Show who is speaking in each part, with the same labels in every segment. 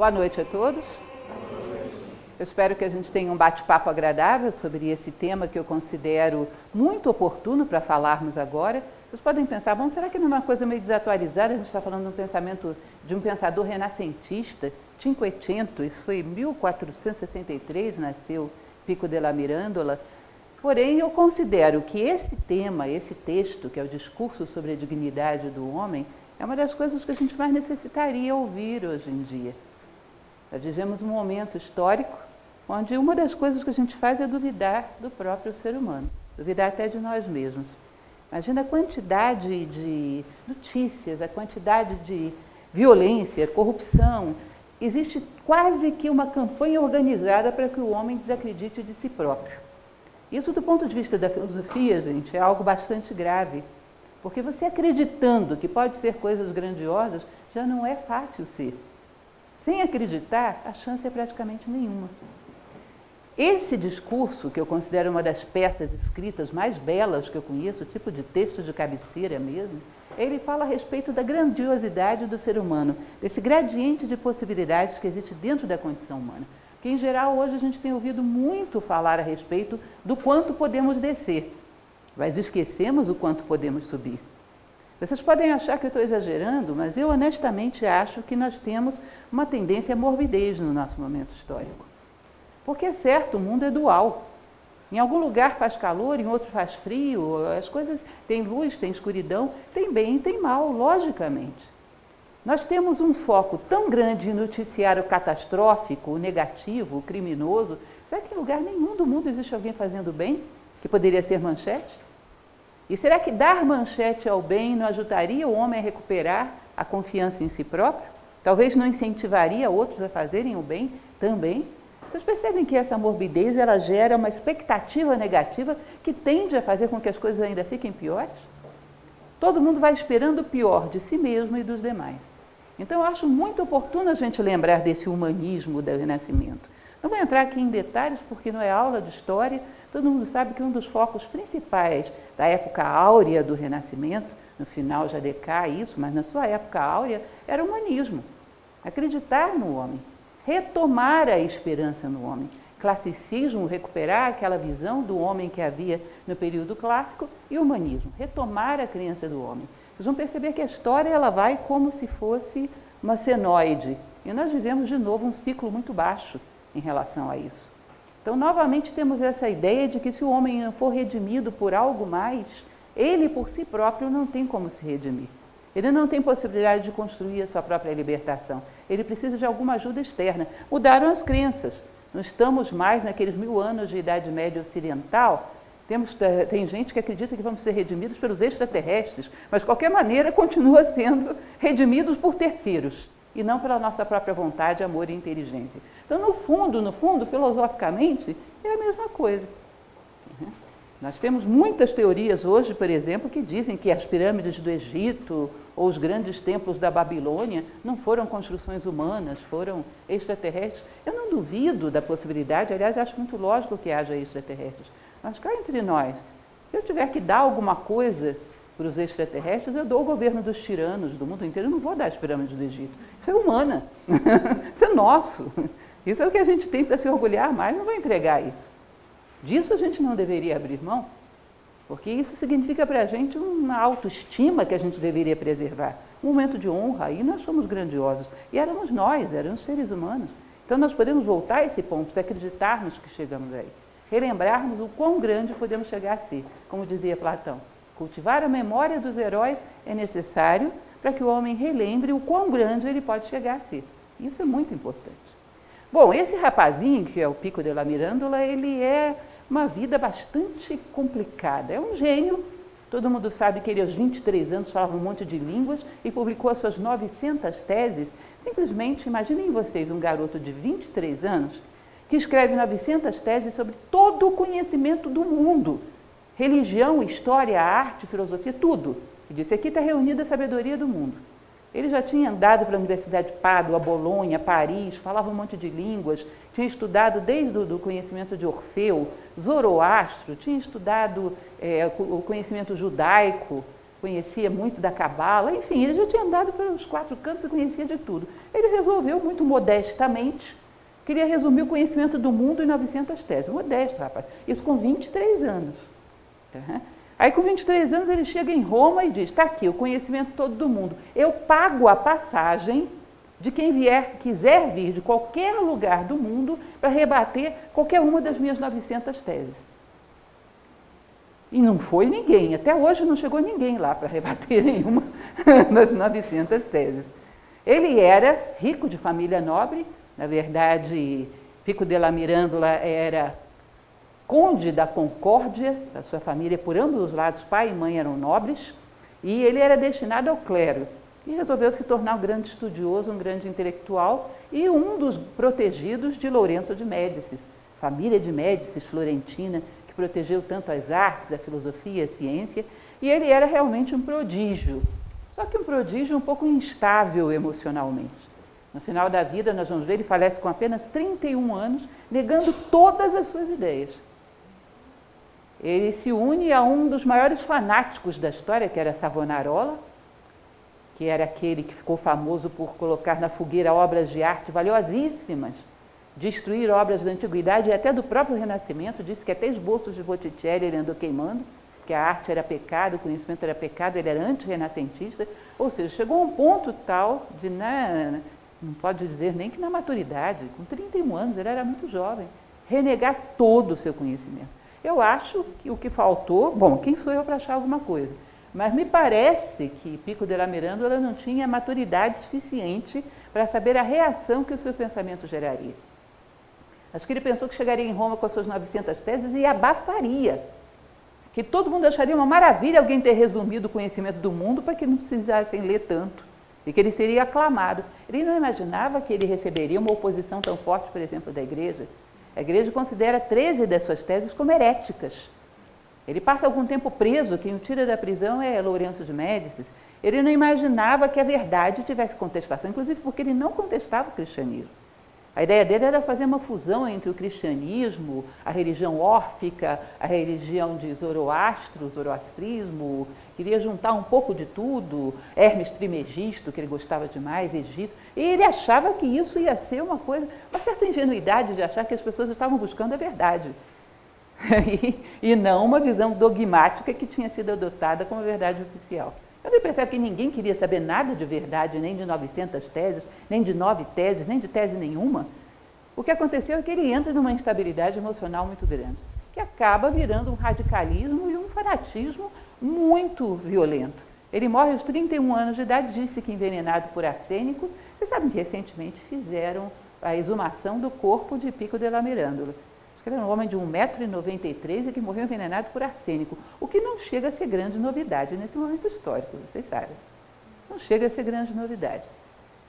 Speaker 1: Boa noite a todos. Eu espero que a gente tenha um bate-papo agradável sobre esse tema que eu considero muito oportuno para falarmos agora. Vocês podem pensar, bom, será que não é uma coisa meio desatualizada? A gente está falando de um pensador renascentista, Cinquecento, isso foi em 1463, nasceu Pico della Mirandola. Porém, eu considero que esse tema, esse texto, que é o discurso sobre a dignidade do homem, é uma das coisas que a gente mais necessitaria ouvir hoje em dia. Nós vivemos um momento histórico onde uma das coisas que a gente faz é duvidar do próprio ser humano, duvidar até de nós mesmos. Imagina a quantidade de notícias, a quantidade de violência, corrupção. Existe quase que uma campanha organizada para que o homem desacredite de si próprio. Isso, do ponto de vista da filosofia, gente, é algo bastante grave. Porque você acreditando que pode ser coisas grandiosas, já não é fácil ser. Sem acreditar, a chance é praticamente nenhuma. Esse discurso, que eu considero uma das peças escritas mais belas que eu conheço, tipo de texto de cabeceira mesmo, ele fala a respeito da grandiosidade do ser humano, desse gradiente de possibilidades que existe dentro da condição humana. Que, em geral, hoje a gente tem ouvido muito falar a respeito do quanto podemos descer, mas esquecemos o quanto podemos subir. Vocês podem achar que eu estou exagerando, mas eu honestamente acho que nós temos uma tendência à morbidez no nosso momento histórico. Porque é certo, o mundo é dual. Em algum lugar faz calor, em outro faz frio, as coisas têm luz, tem escuridão, tem bem e tem mal, logicamente. Nós temos um foco tão grande em noticiário catastrófico, o negativo, o criminoso. Será que em lugar nenhum do mundo existe alguém fazendo bem, que poderia ser manchete? E será que dar manchete ao bem não ajudaria o homem a recuperar a confiança em si próprio? Talvez não incentivaria outros a fazerem o bem também? Vocês percebem que essa morbidez ela gera uma expectativa negativa que tende a fazer com que as coisas ainda fiquem piores? Todo mundo vai esperando o pior de si mesmo e dos demais. Então, eu acho muito oportuno a gente lembrar desse humanismo do Renascimento. Não vou entrar aqui em detalhes, porque não é aula de história. Todo mundo sabe que um dos focos principais da época áurea do Renascimento, no final já decai isso, mas na sua época áurea, era o humanismo. Acreditar no homem, retomar a esperança no homem. Classicismo, recuperar aquela visão do homem que havia no período clássico, e humanismo, retomar a crença do homem. Vocês vão perceber que a história ela vai como se fosse uma senoide. E nós vivemos de novo um ciclo muito baixo em relação a isso. Então, novamente, temos essa ideia de que se o homem for redimido por algo mais, ele por si próprio não tem como se redimir. Ele não tem possibilidade de construir a sua própria libertação. Ele precisa de alguma ajuda externa. Mudaram as crenças. Não estamos mais naqueles 1000 anos de Idade Média Ocidental. Tem gente que acredita que vamos ser redimidos pelos extraterrestres, mas de qualquer maneira continua sendo redimidos por terceiros e não pela nossa própria vontade, amor e inteligência. Então, no fundo, filosoficamente, é a mesma coisa. Nós temos muitas teorias hoje, por exemplo, que dizem que as pirâmides do Egito ou os grandes templos da Babilônia não foram construções humanas, foram extraterrestres. Eu não duvido da possibilidade, aliás, acho muito lógico que haja extraterrestres. Mas cá entre nós, se eu tiver que dar alguma coisa para os extraterrestres, eu dou o governo dos tiranos do mundo inteiro, eu não vou dar as pirâmides do Egito. Isso é humana, isso é nosso. Isso é o que a gente tem para se orgulhar mais, não vou entregar isso. Disso a gente não deveria abrir mão, porque isso significa para a gente uma autoestima que a gente deveria preservar. Um momento de honra, aí nós somos grandiosos. E éramos nós, éramos seres humanos. Então nós podemos voltar a esse ponto, se acreditarmos que chegamos aí. Relembrarmos o quão grande podemos chegar a ser. Como dizia Platão, cultivar a memória dos heróis é necessário para que o homem relembre o quão grande ele pode chegar a ser. Isso é muito importante. Bom, esse rapazinho, que é o Pico della Mirandola, ele é uma vida bastante complicada. É um gênio, todo mundo sabe que ele aos 23 anos falava um monte de línguas e publicou as suas 900 teses. Simplesmente, imaginem vocês um garoto de 23 anos que escreve 900 teses sobre todo o conhecimento do mundo. Religião, história, arte, filosofia, tudo. E disse, aqui está reunida a sabedoria do mundo. Ele já tinha andado para a Universidade de Pádua, Bolonha, Paris, falava um monte de línguas, tinha estudado desde o conhecimento de Orfeu, Zoroastro, tinha estudado o conhecimento judaico, conhecia muito da cabala, enfim, ele já tinha andado pelos 4 cantos e conhecia de tudo. Ele resolveu, muito modestamente, queria resumir o conhecimento do mundo em 900 teses. Modesto, rapaz. Isso com 23 anos. Uhum. Aí, com 23 anos, ele chega em Roma e diz, está aqui, o conhecimento todo do mundo. Eu pago a passagem de quem quiser vir de qualquer lugar do mundo para rebater qualquer uma das minhas 900 teses. E não foi ninguém, até hoje não chegou ninguém lá para rebater nenhuma das 900 teses. Ele era rico, de família nobre, na verdade, Pico della Mirandola era conde da Concórdia, da sua família, por ambos os lados, pai e mãe eram nobres, e ele era destinado ao clero. E resolveu se tornar um grande estudioso, um grande intelectual, e um dos protegidos de Lourenço de Médicis, família de Médicis florentina, que protegeu tanto as artes, a filosofia, a ciência, e ele era realmente um prodígio, só que um prodígio um pouco instável emocionalmente. No final da vida, nós vamos ver, ele falece com apenas 31 anos, negando todas as suas ideias. Ele se une a um dos maiores fanáticos da história, que era Savonarola, que era aquele que ficou famoso por colocar na fogueira obras de arte valiosíssimas, destruir obras da antiguidade e até do próprio Renascimento. Disse que até esboços de Botticelli ele andou queimando, que a arte era pecado, o conhecimento era pecado, ele era antirrenascentista. Ou seja, chegou a um ponto tal de, não pode dizer nem que na maturidade, com 31 anos, ele era muito jovem, renegar todo o seu conhecimento. Eu acho que o que faltou, bom, quem sou eu para achar alguma coisa? Mas me parece que Pico della Mirandola não tinha maturidade suficiente para saber a reação que o seu pensamento geraria. Acho que ele pensou que chegaria em Roma com as suas 900 teses e abafaria. Que todo mundo acharia uma maravilha alguém ter resumido o conhecimento do mundo para que não precisassem ler tanto. E que ele seria aclamado. Ele não imaginava que ele receberia uma oposição tão forte, por exemplo, da igreja. A igreja considera 13 das suas teses como heréticas. Ele passa algum tempo preso, quem o tira da prisão é Lourenço de Médicis. Ele não imaginava que a verdade tivesse contestação, inclusive porque ele não contestava o cristianismo. A ideia dele era fazer uma fusão entre o cristianismo, a religião órfica, a religião de Zoroastro, zoroastrismo, queria juntar um pouco de tudo, Hermes Trismegisto, que ele gostava demais, Egito, e ele achava que isso ia ser uma coisa, uma certa ingenuidade de achar que as pessoas estavam buscando a verdade, e não uma visão dogmática que tinha sido adotada como a verdade oficial. Eu percebo que ninguém queria saber nada de verdade, nem de 900 teses, nem de 9 teses, nem de tese nenhuma. O que aconteceu é que ele entra numa instabilidade emocional muito grande, que acaba virando um radicalismo e um fanatismo muito violento. Ele morre aos 31 anos de idade, disse que envenenado por arsênico. Vocês sabem que recentemente fizeram a exumação do corpo de Pico della Mirandola. Ele era um homem de 1,93 m e que morreu envenenado por arsênico, o que não chega a ser grande novidade nesse momento histórico, vocês sabem. Não chega a ser grande novidade.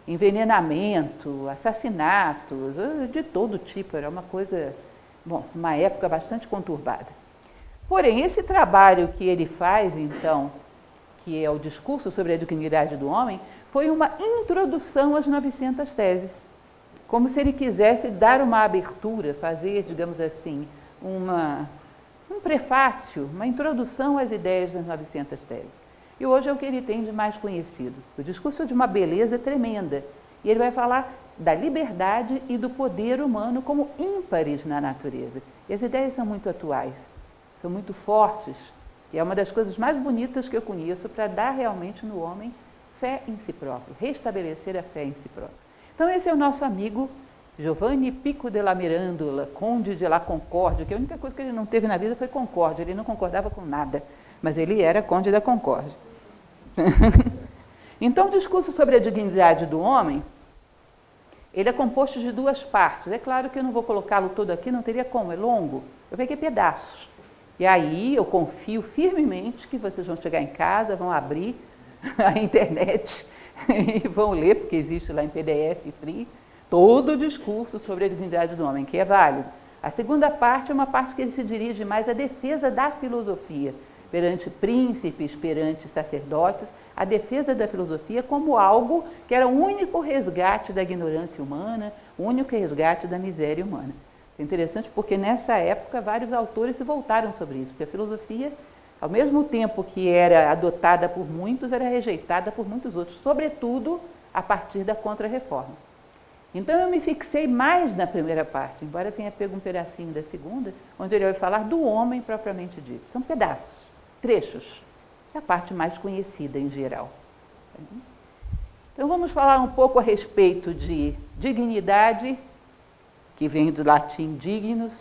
Speaker 1: Envenenamento, assassinatos, de todo tipo, era uma coisa, bom, uma época bastante conturbada. Porém, esse trabalho que ele faz, então, que é o discurso sobre a dignidade do homem, foi uma introdução às 900 teses. Como se ele quisesse dar uma abertura, fazer, digamos assim, um prefácio, uma introdução às ideias das 900 teses. E hoje é o que ele tem de mais conhecido. O discurso é de uma beleza tremenda. E ele vai falar da liberdade e do poder humano como ímpares na natureza. E as ideias são muito atuais, são muito fortes, e é uma das coisas mais bonitas que eu conheço para dar realmente no homem fé em si próprio, restabelecer a fé em si próprio. Então esse é o nosso amigo Giovanni Pico della Mirandola, conde de La Concórdia, que a única coisa que ele não teve na vida foi concórdia, ele não concordava com nada, mas ele era conde da Concórdia. Então o discurso sobre a dignidade do homem, ele é composto de 2 partes. É claro que eu não vou colocá-lo todo aqui, não teria como, é longo. Eu peguei pedaços. E aí eu confio firmemente que vocês vão chegar em casa, vão abrir a internet e vão ler, porque existe lá em PDF free, todo o discurso sobre a dignidade do homem, que é válido. A segunda parte é uma parte que ele se dirige mais à defesa da filosofia, perante príncipes, perante sacerdotes, a defesa da filosofia como algo que era o único resgate da ignorância humana, o único resgate da miséria humana. Isso é interessante porque nessa época vários autores se voltaram sobre isso, porque a filosofia ao mesmo tempo que era adotada por muitos, era rejeitada por muitos outros, sobretudo a partir da Contra-Reforma. Então eu me fixei mais na primeira parte, embora tenha pego um pedacinho da segunda, onde ele vai falar do homem propriamente dito. São pedaços, trechos, é a parte mais conhecida em geral. Então vamos falar um pouco a respeito de dignidade, que vem do latim dignus,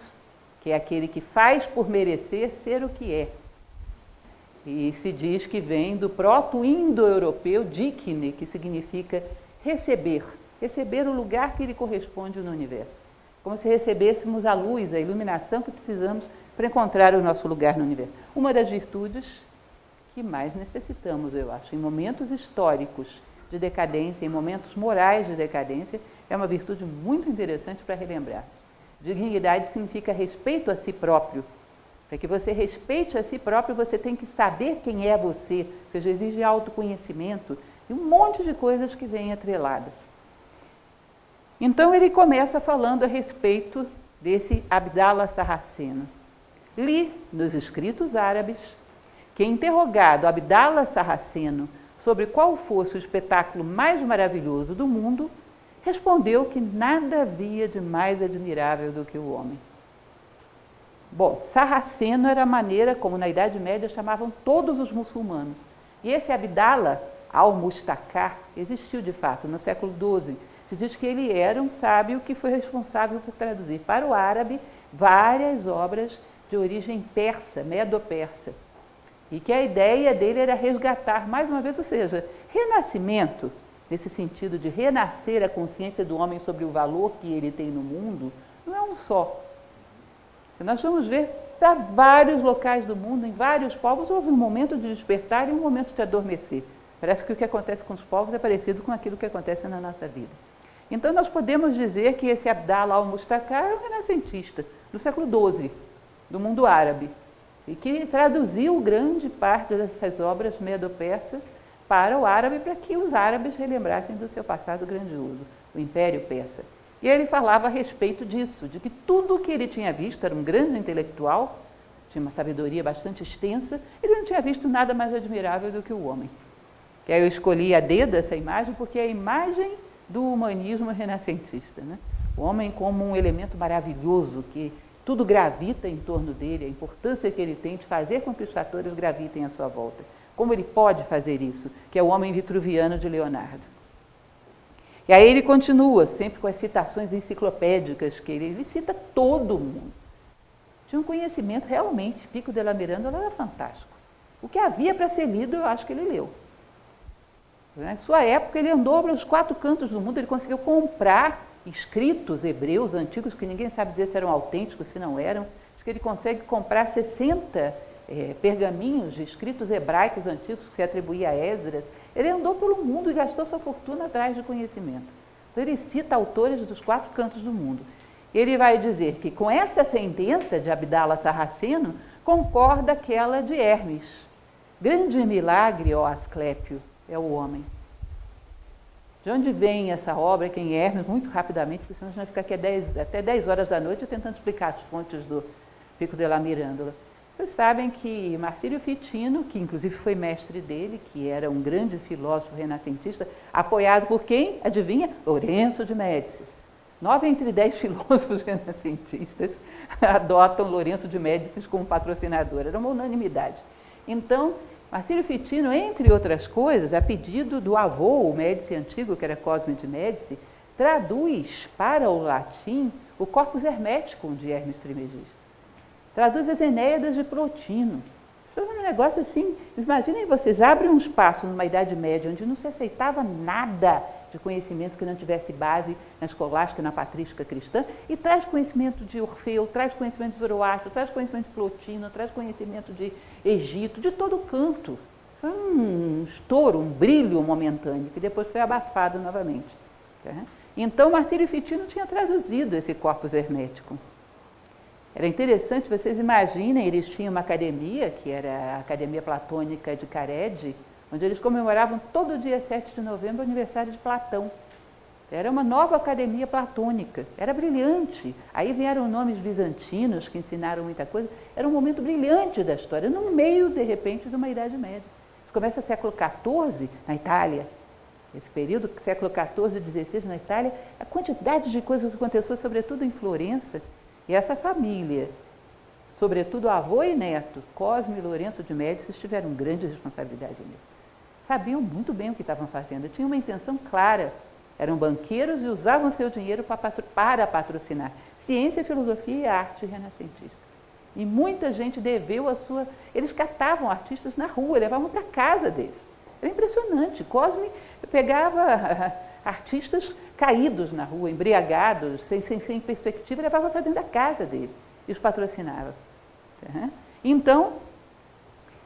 Speaker 1: que é aquele que faz por merecer ser o que é. E se diz que vem do proto-indo-europeu digne, que significa receber o lugar que lhe corresponde no universo. Como se recebêssemos a luz, a iluminação que precisamos para encontrar o nosso lugar no universo. Uma das virtudes que mais necessitamos, eu acho, em momentos históricos de decadência, em momentos morais de decadência, é uma virtude muito interessante para relembrar. Dignidade significa respeito a si próprio. Para que você respeite a si próprio, você tem que saber quem é você, ou seja, exige autoconhecimento e um monte de coisas que vêm atreladas. Então ele começa falando a respeito desse Abdala Sarraceno. Li nos escritos árabes que, interrogado Abdala Sarraceno sobre qual fosse o espetáculo mais maravilhoso do mundo, respondeu que nada havia de mais admirável do que o homem. Bom, Sarraceno era a maneira como na Idade Média chamavam todos os muçulmanos. E esse Abdala al-Mustakar existiu de fato no século XII. Se diz que ele era um sábio que foi responsável por traduzir para o árabe várias obras de origem persa, medo-persa. E que a ideia dele era resgatar, mais uma vez, ou seja, renascimento, nesse sentido de renascer a consciência do homem sobre o valor que ele tem no mundo, não é um só. Nós vamos ver para vários locais do mundo, em vários povos, houve um momento de despertar e um momento de adormecer. Parece que o que acontece com os povos é parecido com aquilo que acontece na nossa vida. Então nós podemos dizer que esse Abdala al-Mustakar é um renascentista do século XII, do mundo árabe, e que traduziu grande parte dessas obras medo-persas para o árabe, para que os árabes relembrassem do seu passado grandioso, o Império Persa. E ele falava a respeito disso, de que tudo o que ele tinha visto, era um grande intelectual, tinha uma sabedoria bastante extensa, ele não tinha visto nada mais admirável do que o homem. E aí eu escolhi a dedo essa imagem porque é a imagem do humanismo renascentista, né? O homem como um elemento maravilhoso, que tudo gravita em torno dele, a importância que ele tem de fazer com que os fatores gravitem à sua volta. Como ele pode fazer isso? Que é o homem vitruviano de Leonardo. E aí ele continua, sempre com as citações enciclopédicas, que ele cita todo mundo. Tinha um conhecimento realmente, Pico della Mirandola era fantástico. O que havia para ser lido, eu acho que ele leu. Na sua época, ele andou para os 4 cantos do mundo, ele conseguiu comprar escritos hebreus antigos, que ninguém sabe dizer se eram autênticos, se não eram. Acho que ele consegue comprar 60 pergaminhos de escritos hebraicos antigos que se atribuía a Esdras. Ele andou pelo mundo e gastou sua fortuna atrás de conhecimento. Então ele cita autores dos 4 cantos do mundo. Ele vai dizer que com essa sentença de Abdala Sarraceno, concorda aquela de Hermes. Grande milagre, ó Asclépio, é o homem. De onde vem essa obra, quem é Hermes? Muito rapidamente, porque senão a gente vai ficar aqui até 10 horas da noite tentando explicar as fontes do Pico della Mirandola. Vocês sabem que Marcílio Ficino, que inclusive foi mestre dele, que era um grande filósofo renascentista, apoiado por quem? Adivinha? Lourenço de Médicis. 9 entre 10 filósofos renascentistas adotam Lourenço de Médicis como patrocinador. Era uma unanimidade. Então, Marcílio Ficino, entre outras coisas, a pedido do avô, o Médici antigo, que era Cosme de Médici, traduz para o latim o Corpus Hermeticum de Hermes Trismegisto. Traduz as Enéidas de Plotino. É um negócio assim, imaginem vocês, abrem um espaço numa Idade Média onde não se aceitava nada de conhecimento que não tivesse base na escolástica, na patrística cristã, e traz conhecimento de Orfeu, traz conhecimento de Zoroastro, traz conhecimento de Plotino, traz conhecimento de Egito, de todo canto. Foi um estouro, um brilho momentâneo, que depois foi abafado novamente. Tá? Então, Marcílio Ficino tinha traduzido esse Corpus Hermeticum. Era interessante, vocês imaginem, eles tinham uma academia, que era a Academia Platônica de Carédia, onde eles comemoravam todo dia 7 de novembro o aniversário de Platão. Era uma nova academia platônica, era brilhante. Aí vieram nomes bizantinos que ensinaram muita coisa. Era um momento brilhante da história, no meio, de repente, de uma Idade Média. Isso começa no século XIV, na Itália. Esse período, século XIV e XVI na Itália, a quantidade de coisas que aconteceu, sobretudo em Florença. E essa família, sobretudo o avô e neto, Cosme e Lourenço de Médici, tiveram grande responsabilidade nisso. Sabiam muito bem o que estavam fazendo, tinham uma intenção clara. Eram banqueiros e usavam seu dinheiro para patrocinar ciência, filosofia e arte renascentista. E muita gente deveu a sua... Eles catavam artistas na rua, levavam para casa deles. Era impressionante. Cosme pegava artistas caídos na rua, embriagados, sem perspectiva, e levava para dentro da casa dele e os patrocinava. Então,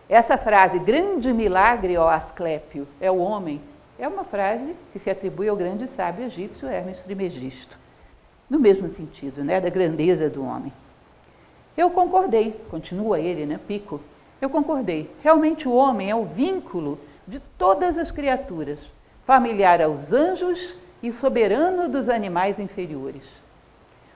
Speaker 1: essa frase, grande milagre, ó Asclépio, é o homem, é uma frase que se atribui ao grande sábio egípcio Hermes Trismegisto, no mesmo sentido, né, da grandeza do homem. Eu concordei, continua ele, né, Pico, eu concordei. Realmente o homem é o vínculo de todas as criaturas, familiar aos anjos e soberano dos animais inferiores.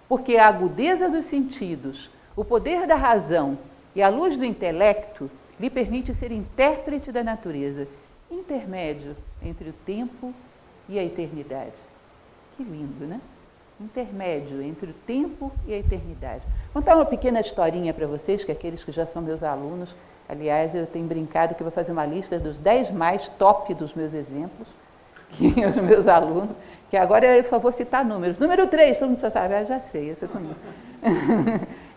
Speaker 1: Porque a agudeza dos sentidos, o poder da razão e a luz do intelecto lhe permite ser intérprete da natureza, intermédio entre o tempo e a eternidade. Que lindo, né? Intermédio entre o tempo e a eternidade. Vou contar uma pequena historinha para vocês, que aqueles que já são meus alunos, aliás, eu tenho brincado que eu vou fazer uma lista dos 10 mais top dos meus exemplos, que os meus alunos, que agora eu só vou citar números. Número 3, todo mundo só sabe, já sei, esse é comigo.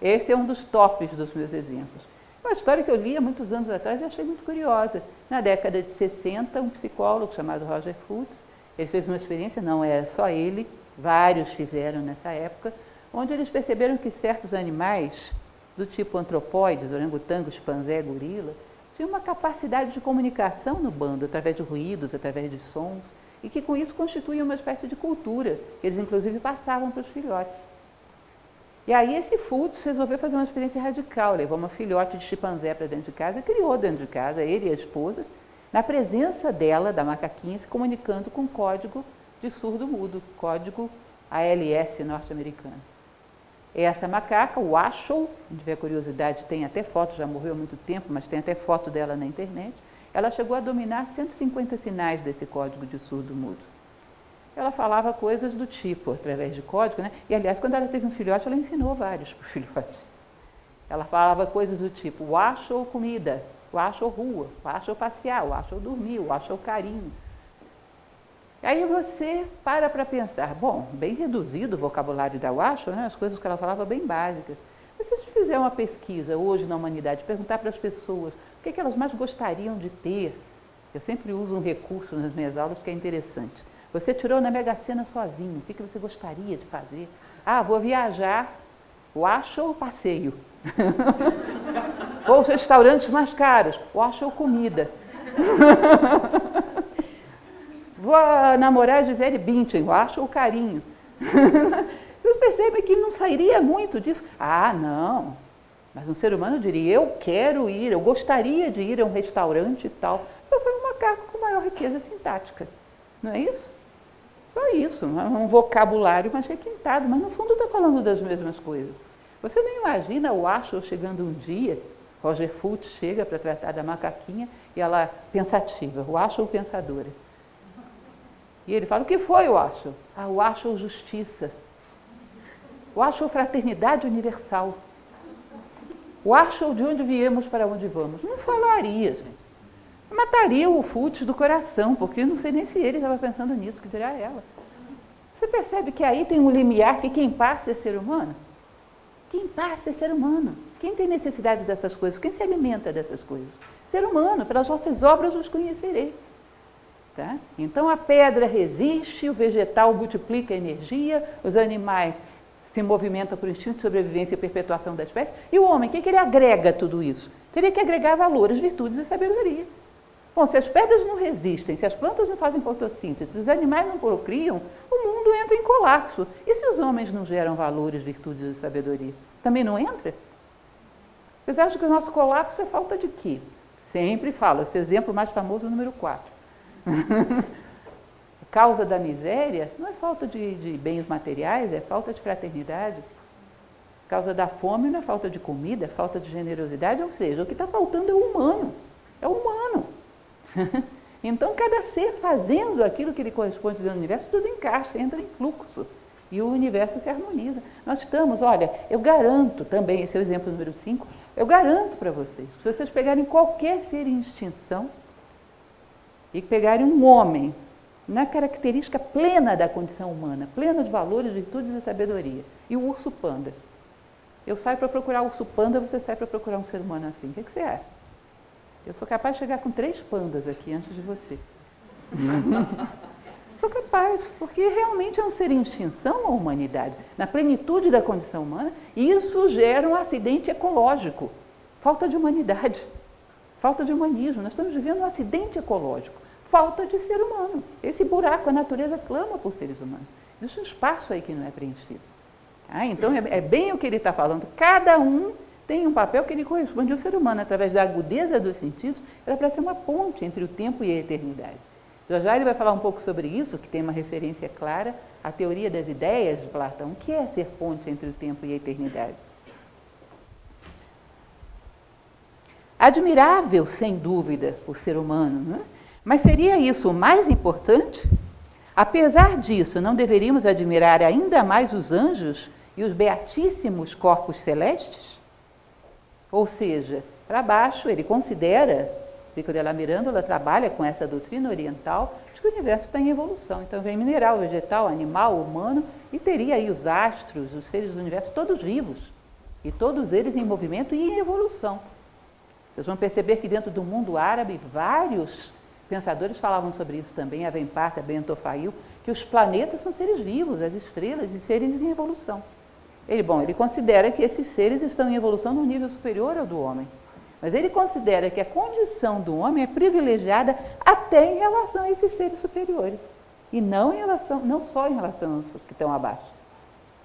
Speaker 1: Esse é um dos tops dos meus exemplos. Uma história que eu li há muitos anos atrás e achei muito curiosa. Na década de 60, um psicólogo chamado Roger Fultz, ele fez uma experiência, não é só ele, vários fizeram nessa época, onde eles perceberam que certos animais, do tipo antropóides, orangotango, chimpanzé, gorila, tinham uma capacidade de comunicação no bando, através de ruídos, através de sons, e que com isso constituía uma espécie de cultura, que eles inclusive passavam para os filhotes. E aí esse Fultz resolveu fazer uma experiência radical, levou uma filhote de chimpanzé para dentro de casa e criou dentro de casa, ele e a esposa, na presença dela, da macaquinha, se comunicando com código de surdo-mudo, código ALS norte-americano. Essa macaca, o Washoe, se tiver curiosidade, tem até foto, já morreu há muito tempo, mas tem até foto dela na internet, ela chegou a dominar 150 sinais desse código de surdo-mudo. Ela falava coisas do tipo, através de código, né? E, aliás, quando ela teve um filhote, ela ensinou vários para o filhote. Ela falava coisas do tipo, Washoe comida, Washoe rua, Washoe passear, Washoe dormir, Washoe carinho. Aí você para pensar, bom, bem reduzido o vocabulário da Washoe, né? As coisas que ela falava bem básicas. Mas se a gente fizer uma pesquisa hoje na humanidade, perguntar para as pessoas o que elas mais gostariam de ter, eu sempre uso um recurso nas minhas aulas que é interessante. Você tirou na Mega Sena sozinho, o que você gostaria de fazer? Ah, vou viajar, Washoe passeio. Vou aos restaurantes mais caros, Washoe comida. Vou namorar a Gisele Bündchen, Washoe carinho. Vocês percebem que não sairia muito disso? Ah, não, mas um ser humano diria, eu quero ir, eu gostaria de ir a um restaurante e tal. Eu fui um macaco com maior riqueza sintática, não é isso? Só isso, um vocabulário mais requintado, mas no fundo está falando das mesmas coisas. Você nem imagina o Washoe chegando um dia, Roger Fultz chega para tratar da macaquinha e ela pensativa, Washoe pensadora. E ele fala, o que foi, Washoe? Ah, Washoe justiça. Washoe fraternidade universal. Washoe de onde viemos para onde vamos. Não falaria, gente. Mataria o Fultz do coração, porque não sei nem se ele estava pensando nisso, que dirá ela. Você percebe que aí tem um limiar que quem passa é ser humano? Quem passa é ser humano. Quem tem necessidade dessas coisas? Quem se alimenta dessas coisas? Ser humano, pelas vossas obras os conhecerei. Tá? Então a pedra resiste, o vegetal multiplica a energia, os animais se movimentam por instinto de sobrevivência e perpetuação da espécie, e o homem, o que ele agrega a tudo isso? Teria que agregar valores, virtudes e sabedoria. Bom, se as pedras não resistem, se as plantas não fazem fotossíntese, se os animais não procriam, o mundo entra em colapso. E se os homens não geram valores, virtudes e sabedoria? Também não entra? Vocês acham que o nosso colapso é falta de quê? Sempre falo, esse exemplo mais famoso, o número 4. causa da miséria não é falta de bens materiais, é falta de fraternidade. Causa da fome não é falta de comida, é falta de generosidade, ou seja, o que está faltando é o humano. É o humano. Então, cada ser fazendo aquilo que lhe corresponde dentro do universo, tudo encaixa, entra em fluxo. E o universo se harmoniza. Nós estamos, olha, eu garanto também, esse é o exemplo número 5, eu garanto para vocês, se vocês pegarem qualquer ser em extinção e pegarem um homem na característica plena da condição humana, plena de valores, virtudes e sabedoria, e o urso panda. Eu saio para procurar o urso panda, você sai para procurar um ser humano assim. O que você acha? Eu sou capaz de chegar com 3 pandas aqui antes de você. Sou capaz, porque realmente é um ser em extinção a humanidade, na plenitude da condição humana, e isso gera um acidente ecológico. Falta de humanidade, falta de humanismo. Nós estamos vivendo um acidente ecológico, falta de ser humano. Esse buraco, a natureza clama por seres humanos. Existe um espaço aí que não é preenchido. Então é bem o que ele está falando. Cada um tem um papel que lhe corresponde ao ser humano, através da agudeza dos sentidos, era para ser uma ponte entre o tempo e a eternidade. Já ele vai falar um pouco sobre isso, que tem uma referência clara à teoria das ideias de Platão. O que é ser ponte entre o tempo e a eternidade? Admirável, sem dúvida, o ser humano, não é? Mas seria isso o mais importante? Apesar disso, não deveríamos admirar ainda mais os anjos e os beatíssimos corpos celestes? Ou seja, para baixo, ele considera, Pico della Mirandola trabalha com essa doutrina oriental, de que o universo está em evolução. Então vem mineral, vegetal, animal, humano, e teria aí os astros, os seres do universo, todos vivos, e todos eles em movimento e em evolução. Vocês vão perceber que dentro do mundo árabe, vários pensadores falavam sobre isso também, Ibn Parsi, Bento Fail, que os planetas são seres vivos, as estrelas e seres em evolução. Ele considera que esses seres estão em evolução num nível superior ao do homem. Mas ele considera que a condição do homem é privilegiada até em relação a esses seres superiores. E não só em relação aos que estão abaixo.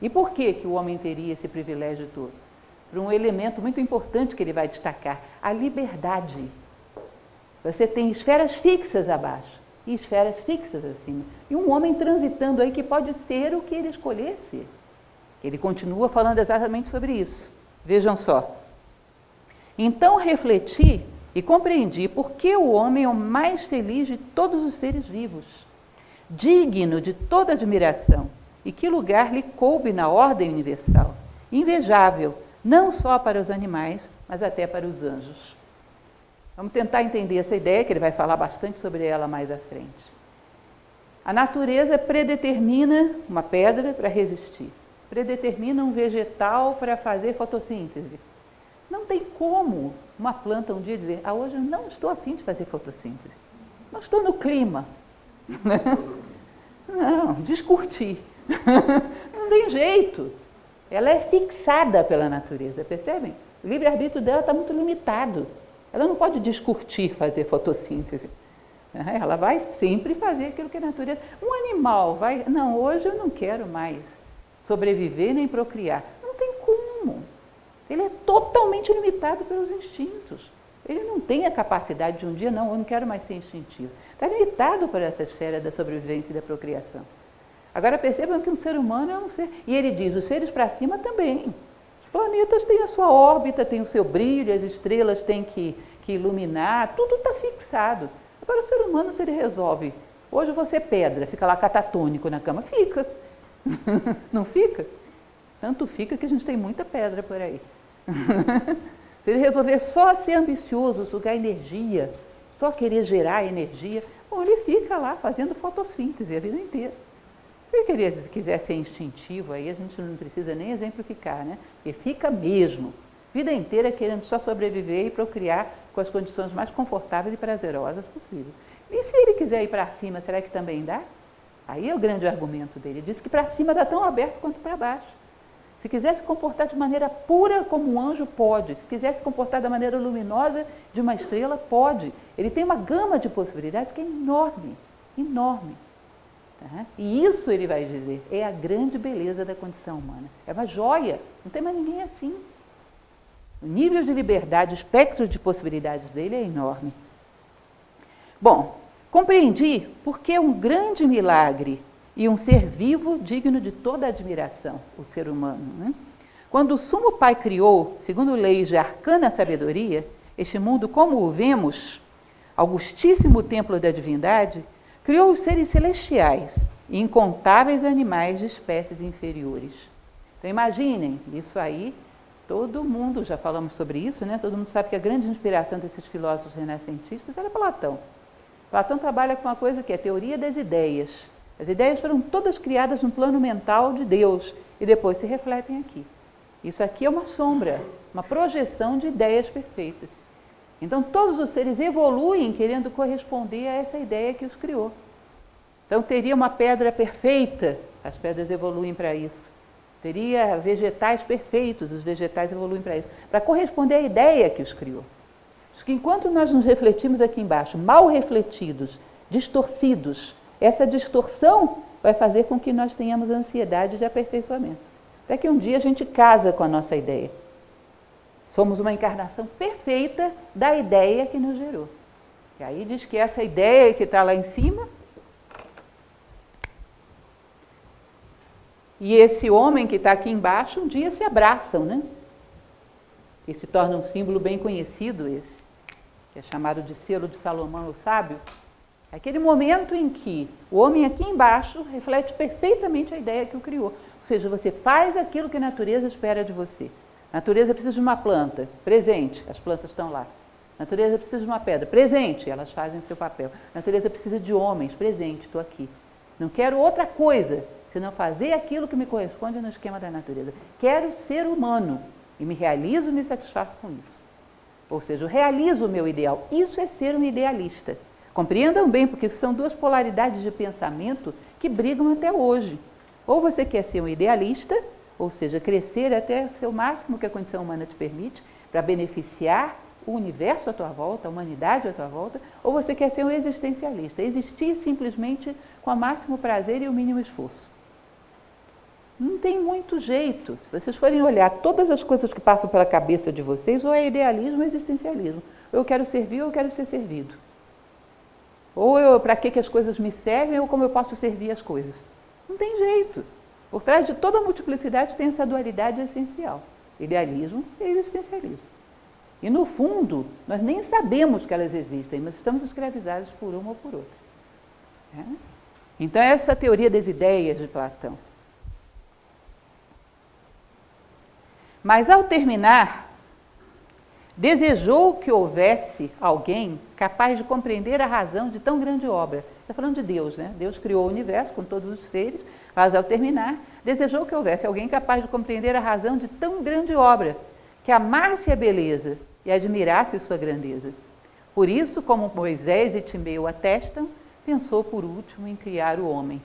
Speaker 1: E por que o homem teria esse privilégio todo? Por um elemento muito importante que ele vai destacar, a liberdade. Você tem esferas fixas abaixo e esferas fixas acima. E um homem transitando aí que pode ser o que ele escolher ser. Ele continua falando exatamente sobre isso. Vejam só. Então refleti e compreendi por que o homem é o mais feliz de todos os seres vivos, digno de toda admiração, e que lugar lhe coube na ordem universal, invejável, não só para os animais, mas até para os anjos. Vamos tentar entender essa ideia, que ele vai falar bastante sobre ela mais à frente. A natureza predetermina uma pedra para resistir, predetermina um vegetal para fazer fotossíntese. Não tem como uma planta um dia dizer, hoje eu não estou a fim de fazer fotossíntese, não estou no clima. Não, descurtir. Não tem jeito. Ela é fixada pela natureza, percebem? O livre-arbítrio dela está muito limitado. Ela não pode descurtir fazer fotossíntese. Ela vai sempre fazer aquilo que a natureza... Um animal vai... Não, hoje eu não quero mais sobreviver nem procriar. Não tem como. Ele é totalmente limitado pelos instintos. Ele não tem a capacidade de um dia, não, eu não quero mais ser instintivo. Está limitado por essa esfera da sobrevivência e da procriação. Agora percebam que um ser humano é um ser... E ele diz, os seres para cima também. Os planetas têm a sua órbita, têm o seu brilho, as estrelas têm que iluminar, tudo está fixado. Agora o ser humano, se ele resolve, hoje você é pedra, fica lá catatônico na cama, fica. Não fica? Tanto fica que a gente tem muita pedra por aí. Se ele resolver só ser ambicioso, sugar energia, só querer gerar energia, bom, ele fica lá fazendo fotossíntese a vida inteira. Se ele quiser ser instintivo, aí a gente não precisa nem exemplificar, né? Porque fica mesmo, vida inteira querendo só sobreviver e procriar com as condições mais confortáveis e prazerosas possíveis. E se ele quiser ir para cima, será que também dá? Aí é o grande argumento dele. Ele diz que para cima dá tão aberto quanto para baixo. Se quiser se comportar de maneira pura como um anjo, pode. Se quiser se comportar da maneira luminosa de uma estrela, pode. Ele tem uma gama de possibilidades que é enorme, enorme. Tá? E isso, ele vai dizer, é a grande beleza da condição humana. É uma joia, não tem mais ninguém assim. O nível de liberdade, o espectro de possibilidades dele é enorme. Bom, Compreendi porque é um grande milagre e um ser vivo digno de toda admiração, o ser humano. Né? Quando o Sumo Pai criou, segundo leis de arcana sabedoria, este mundo como o vemos, augustíssimo templo da divindade, criou os seres celestiais e incontáveis animais de espécies inferiores. Então imaginem, isso aí, todo mundo, já falamos sobre isso, né? Todo mundo sabe que a grande inspiração desses filósofos renascentistas era Platão. Platão trabalha com uma coisa que é a teoria das ideias. As ideias foram todas criadas no plano mental de Deus e depois se refletem aqui. Isso aqui é uma sombra, uma projeção de ideias perfeitas. Então todos os seres evoluem querendo corresponder a essa ideia que os criou. Então teria uma pedra perfeita, as pedras evoluem para isso. Teria vegetais perfeitos, os vegetais evoluem para isso, para corresponder à ideia que os criou. Acho que enquanto nós nos refletimos aqui embaixo, mal refletidos, distorcidos, essa distorção vai fazer com que nós tenhamos ansiedade de aperfeiçoamento. Até que um dia a gente casa com a nossa ideia. Somos uma encarnação perfeita da ideia que nos gerou. E aí diz que essa ideia que está lá em cima, e esse homem que está aqui embaixo, um dia se abraçam, né? E se torna um símbolo bem conhecido esse, que é chamado de selo de Salomão o Sábio. Aquele momento em que o homem aqui embaixo reflete perfeitamente a ideia que o criou. Ou seja, você faz aquilo que a natureza espera de você. A natureza precisa de uma planta, presente, as plantas estão lá. A natureza precisa de uma pedra, presente, elas fazem seu papel. A natureza precisa de homens, presente, estou aqui. Não quero outra coisa, senão fazer aquilo que me corresponde no esquema da natureza. Quero ser humano e me realizo e me satisfaço com isso. Ou seja, eu realizo o meu ideal. Isso é ser um idealista. Compreendam bem, porque são duas polaridades de pensamento que brigam até hoje. Ou você quer ser um idealista, ou seja, crescer até o seu máximo que a condição humana te permite, para beneficiar o universo à tua volta, a humanidade à tua volta, ou você quer ser um existencialista, existir simplesmente com o máximo prazer e o mínimo esforço. Não tem muito jeito. Se vocês forem olhar todas as coisas que passam pela cabeça de vocês, ou é idealismo ou é existencialismo. Ou eu quero servir ou eu quero ser servido. Ou para que as coisas me servem ou como eu posso servir as coisas. Não tem jeito. Por trás de toda a multiplicidade tem essa dualidade essencial. Idealismo e existencialismo. E no fundo, nós nem sabemos que elas existem, mas estamos escravizados por uma ou por outra. Então essa teoria das ideias de Platão. Mas ao terminar, desejou que houvesse alguém capaz de compreender a razão de tão grande obra. Está falando de Deus, né? Deus criou o universo com todos os seres, mas ao terminar, desejou que houvesse alguém capaz de compreender a razão de tão grande obra, que amasse a beleza e admirasse sua grandeza. Por isso, como Moisés e Timeu atestam, pensou por último em criar o homem.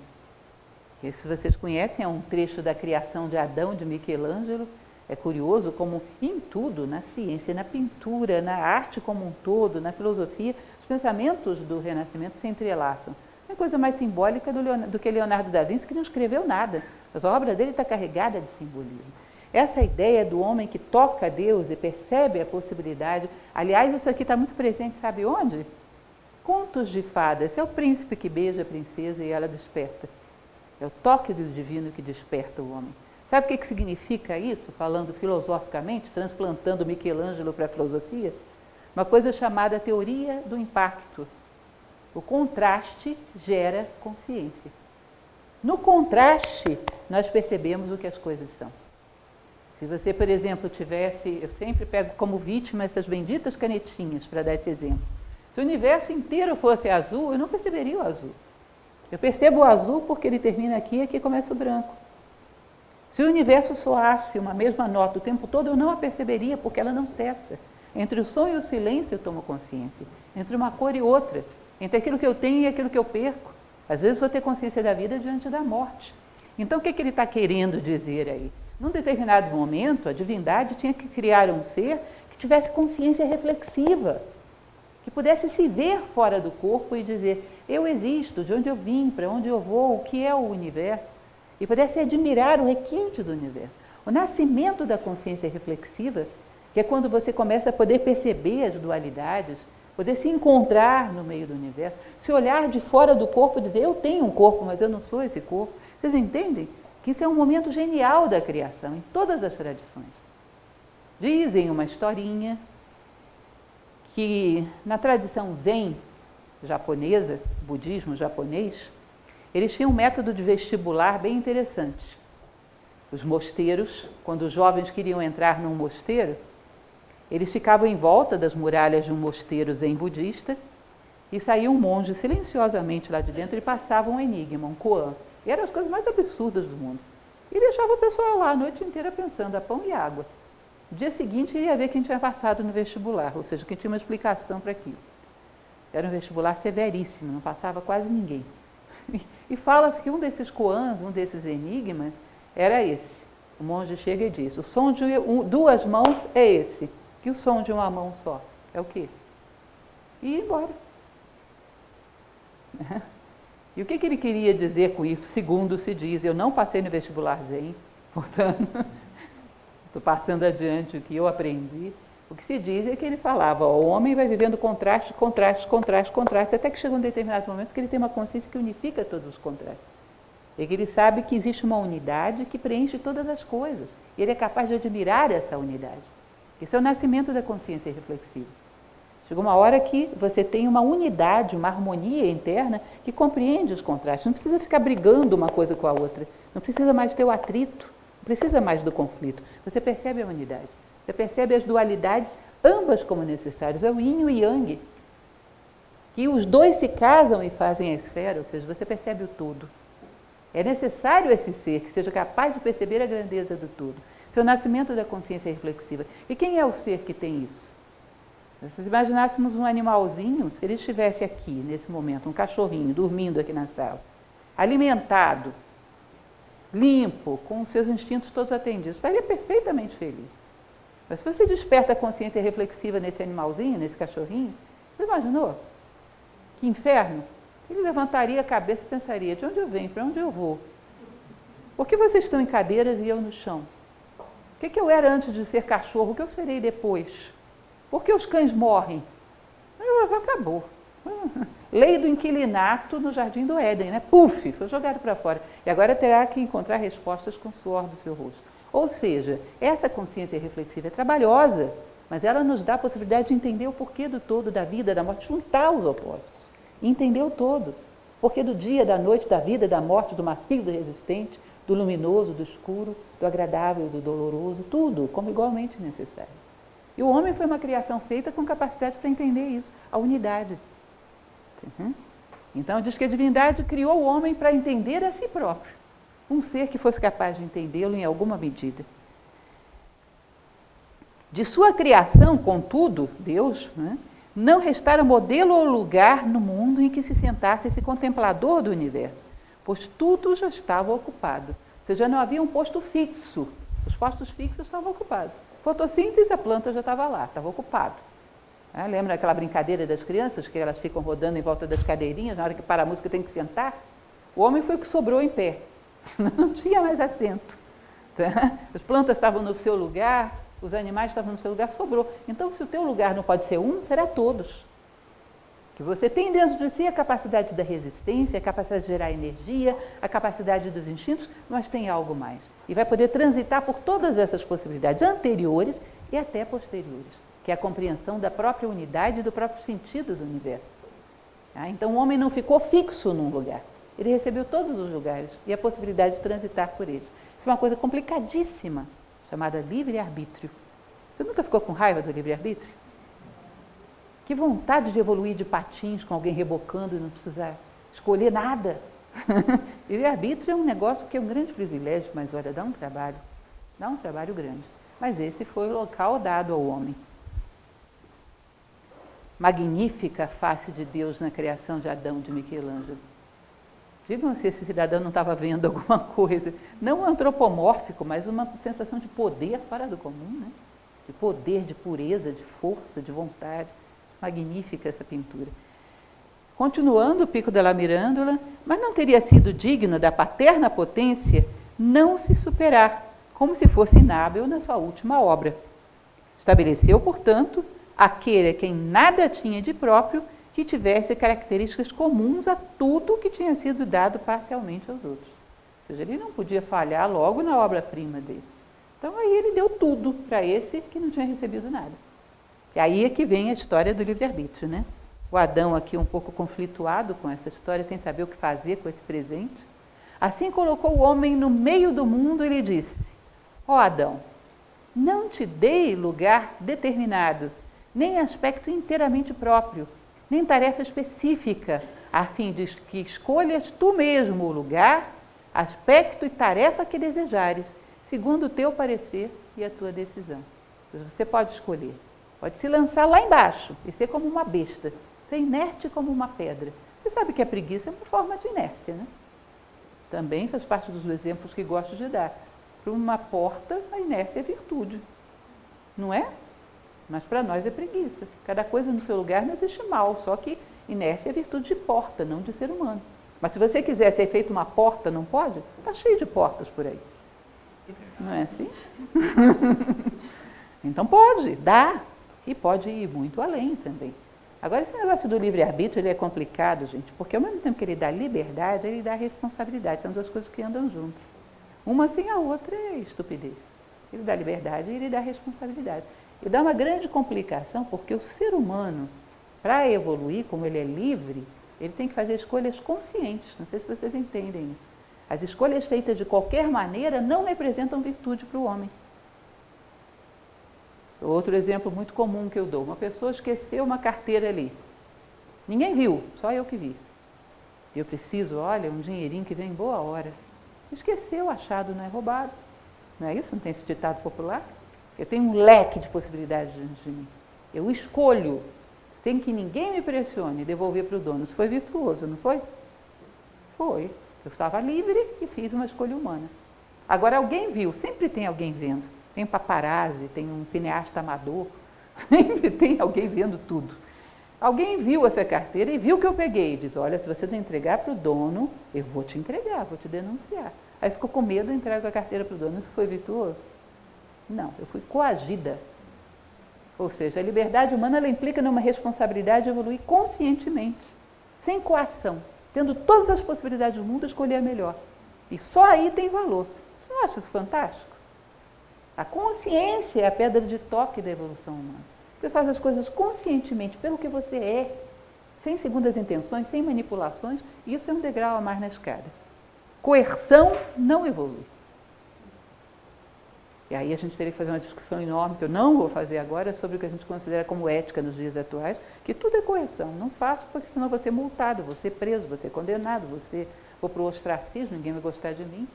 Speaker 1: Esse, vocês conhecem, é um trecho da criação de Adão, de Michelangelo. É curioso como em tudo, na ciência, na pintura, na arte como um todo, na filosofia, os pensamentos do Renascimento se entrelaçam. Não é coisa mais simbólica do que Leonardo da Vinci, que não escreveu nada, mas a obra dele está carregada de simbolismo. Essa ideia do homem que toca a Deus e percebe a possibilidade, aliás, isso aqui está muito presente, sabe onde? Contos de fadas. É o príncipe que beija a princesa e ela desperta. É o toque do divino que desperta o homem. Sabe o que significa isso, falando filosoficamente, transplantando Michelangelo para a filosofia? Uma coisa chamada teoria do impacto. O contraste gera consciência. No contraste, nós percebemos o que as coisas são. Se você, por exemplo, tivesse, eu sempre pego como vítima essas benditas canetinhas, para dar esse exemplo. Se o universo inteiro fosse azul, eu não perceberia o azul. Eu percebo o azul porque ele termina aqui e aqui começa o branco. Se o universo soasse uma mesma nota o tempo todo, eu não a perceberia, porque ela não cessa. Entre o som e o silêncio eu tomo consciência. Entre uma cor e outra. Entre aquilo que eu tenho e aquilo que eu perco. Às vezes vou ter consciência da vida diante da morte. Então o que ele está querendo dizer aí? Num determinado momento, a divindade tinha que criar um ser que tivesse consciência reflexiva. Que pudesse se ver fora do corpo e dizer, eu existo, de onde eu vim, para onde eu vou, o que é o universo. E pudesse admirar o requinte do universo. O nascimento da consciência reflexiva, que é quando você começa a poder perceber as dualidades, poder se encontrar no meio do universo, se olhar de fora do corpo e dizer, eu tenho um corpo, mas eu não sou esse corpo. Vocês entendem que isso é um momento genial da criação, em todas as tradições. Dizem uma historinha que na tradição Zen japonesa, budismo japonês, eles tinham um método de vestibular bem interessante. Os mosteiros, quando os jovens queriam entrar num mosteiro, eles ficavam em volta das muralhas de um mosteiro zen budista e saía um monge silenciosamente lá de dentro e passava um enigma, um koan. E eram as coisas mais absurdas do mundo. E deixava o pessoal lá a noite inteira pensando a pão e água. No dia seguinte ia ver quem tinha passado no vestibular, ou seja, quem tinha uma explicação para aquilo. Era um vestibular severíssimo, não passava quase ninguém. E fala-se que um desses koans, um desses enigmas, era esse. O monge chega e diz, o som de duas mãos é esse. E o som de uma mão só é o quê? E ia embora. E o que ele queria dizer com isso? Segundo se diz, eu não passei no vestibular Zen, portanto, estou passando adiante o que eu aprendi. O que se diz é que ele falava, ó, o homem vai vivendo contraste, contraste, contraste, contraste, até que chega um determinado momento que ele tem uma consciência que unifica todos os contrastes. E que ele sabe que existe uma unidade que preenche todas as coisas. E ele é capaz de admirar essa unidade. Esse é o nascimento da consciência reflexiva. Chegou uma hora que você tem uma unidade, uma harmonia interna que compreende os contrastes. Não precisa ficar brigando uma coisa com a outra. Não precisa mais ter o atrito. Não precisa mais do conflito. Você percebe a unidade. Você percebe as dualidades, ambas como necessárias. É o yin e o yang. Que os dois se casam e fazem a esfera, ou seja, você percebe o todo. É necessário esse ser que seja capaz de perceber a grandeza do todo. Esse é o nascimento da consciência reflexiva. E quem é o ser que tem isso? Se nós imaginássemos um animalzinho, se ele estivesse aqui, nesse momento, um cachorrinho, dormindo aqui na sala, alimentado, limpo, com os seus instintos todos atendidos, estaria perfeitamente feliz. Mas se você desperta a consciência reflexiva nesse animalzinho, nesse cachorrinho, você imaginou? Que inferno! Ele levantaria a cabeça e pensaria, de onde eu venho, para onde eu vou? Por que vocês estão em cadeiras e eu no chão? O que eu era antes de ser cachorro? O que eu serei depois? Por que os cães morrem? Acabou. Lei do inquilinato no Jardim do Éden, né? Puf, foi jogado para fora. E agora terá que encontrar respostas com o suor do seu rosto. Ou seja, essa consciência reflexiva é trabalhosa, mas ela nos dá a possibilidade de entender o porquê do todo, da vida, da morte, juntar os opostos. E entender o todo. Porquê do dia, da noite, da vida, da morte, do macio, do resistente, do luminoso, do escuro, do agradável, do doloroso, tudo como igualmente necessário. E o homem foi uma criação feita com capacidade para entender isso, a unidade. Então diz que a divindade criou o homem para entender a si próprio. Um ser que fosse capaz de entendê-lo em alguma medida. De sua criação, contudo, Deus, não restara modelo ou lugar no mundo em que se sentasse esse contemplador do universo, pois tudo já estava ocupado. Ou seja, não havia um posto fixo. Os postos fixos estavam ocupados. Fotossíntese, a planta já estava lá, estava ocupado. Lembra aquela brincadeira das crianças, que elas ficam rodando em volta das cadeirinhas, na hora que para a música tem que sentar? O homem foi o que sobrou em pé. Não tinha mais assento. As plantas estavam no seu lugar, os animais estavam no seu lugar, sobrou. Então, se o teu lugar não pode ser um, será todos. Que você tem dentro de si a capacidade da resistência, a capacidade de gerar energia, a capacidade dos instintos, mas tem algo mais. E vai poder transitar por todas essas possibilidades anteriores e até posteriores, que é a compreensão da própria unidade e do próprio sentido do universo. Então, o homem não ficou fixo num lugar. Ele recebeu todos os lugares e a possibilidade de transitar por eles. Isso é uma coisa complicadíssima, chamada livre-arbítrio. Você nunca ficou com raiva do livre-arbítrio? Que vontade de evoluir de patins com alguém rebocando e não precisar escolher nada. Livre-arbítrio é um negócio que é um grande privilégio, mas olha, dá um trabalho grande. Mas esse foi o local dado ao homem. Magnífica a face de Deus na criação de Adão, de Michelangelo. Digam se esse cidadão não estava vendo alguma coisa, não antropomórfico, mas uma sensação de poder fora do comum, né? De poder, de pureza, de força, de vontade. Magnífica essa pintura. Continuando o Pico della Mirandola, mas não teria sido digno da paterna potência não se superar, como se fosse inábil na sua última obra. Estabeleceu, portanto, aquele a quem nada tinha de próprio que tivesse características comuns a tudo que tinha sido dado parcialmente aos outros. Ou seja, ele não podia falhar logo na obra-prima dele. Então aí ele deu tudo para esse que não tinha recebido nada. E aí é que vem a história do livre-arbítrio, né? O Adão aqui um pouco conflituado com essa história, sem saber o que fazer com esse presente. Assim colocou o homem no meio do mundo e lhe disse: ó Adão, não te dei lugar determinado, nem aspecto inteiramente próprio, nem tarefa específica, a fim de que escolhas tu mesmo o lugar, aspecto e tarefa que desejares, segundo o teu parecer e a tua decisão. Você pode escolher, pode se lançar lá embaixo e ser como uma besta, ser inerte como uma pedra. Você sabe que a preguiça é uma forma de inércia, né? Também faz parte dos exemplos que gosto de dar. Para uma porta, a inércia é virtude, não é? Mas para nós é preguiça. Cada coisa no seu lugar não existe mal, só que inércia é virtude de porta, não de ser humano. Mas se você quiser ser feito uma porta, não pode? Está cheio de portas por aí. Não é assim? Então pode, dá. E pode ir muito além também. Agora, esse negócio do livre-arbítrio, ele é complicado, gente, porque ao mesmo tempo que ele dá liberdade, ele dá responsabilidade. São duas coisas que andam juntas. Uma sem a outra é estupidez. Ele dá liberdade e ele dá responsabilidade. E dá uma grande complicação, porque o ser humano, para evoluir, como ele é livre, ele tem que fazer escolhas conscientes. Não sei se vocês entendem isso. As escolhas feitas de qualquer maneira não representam virtude para o homem. Outro exemplo muito comum que eu dou, uma pessoa esqueceu uma carteira ali. Ninguém viu, só eu que vi. Eu preciso, olha, um dinheirinho que vem em boa hora. Esqueceu, achado não é roubado. Não é isso? Não tem esse ditado popular? Eu tenho um leque de possibilidades diante de mim. Eu escolho, sem que ninguém me pressione, devolver para o dono. Isso foi virtuoso, não foi? Foi. Eu estava livre e fiz uma escolha humana. Agora alguém viu, sempre tem alguém vendo. Tem um paparazzi, tem um cineasta amador, sempre tem alguém vendo tudo. Alguém viu essa carteira e viu que eu peguei e diz: olha, se você não entregar para o dono, eu vou te entregar, vou te denunciar. Aí ficou com medo e entrega a carteira para o dono. Isso foi virtuoso? Não, eu fui coagida. Ou seja, a liberdade humana ela implica numa responsabilidade de evoluir conscientemente, sem coação, tendo todas as possibilidades do mundo, escolher a melhor. E só aí tem valor. Você não acha isso fantástico? A consciência é a pedra de toque da evolução humana. Você faz as coisas conscientemente pelo que você é, sem segundas intenções, sem manipulações, e isso é um degrau a mais na escada. Coerção não evolui. E aí a gente teria que fazer uma discussão enorme, que eu não vou fazer agora, sobre o que a gente considera como ética nos dias atuais, que tudo é coerção. Não faço porque senão vou ser multado, vou ser preso, vou ser condenado, vou para o ostracismo, ninguém vai gostar de mim.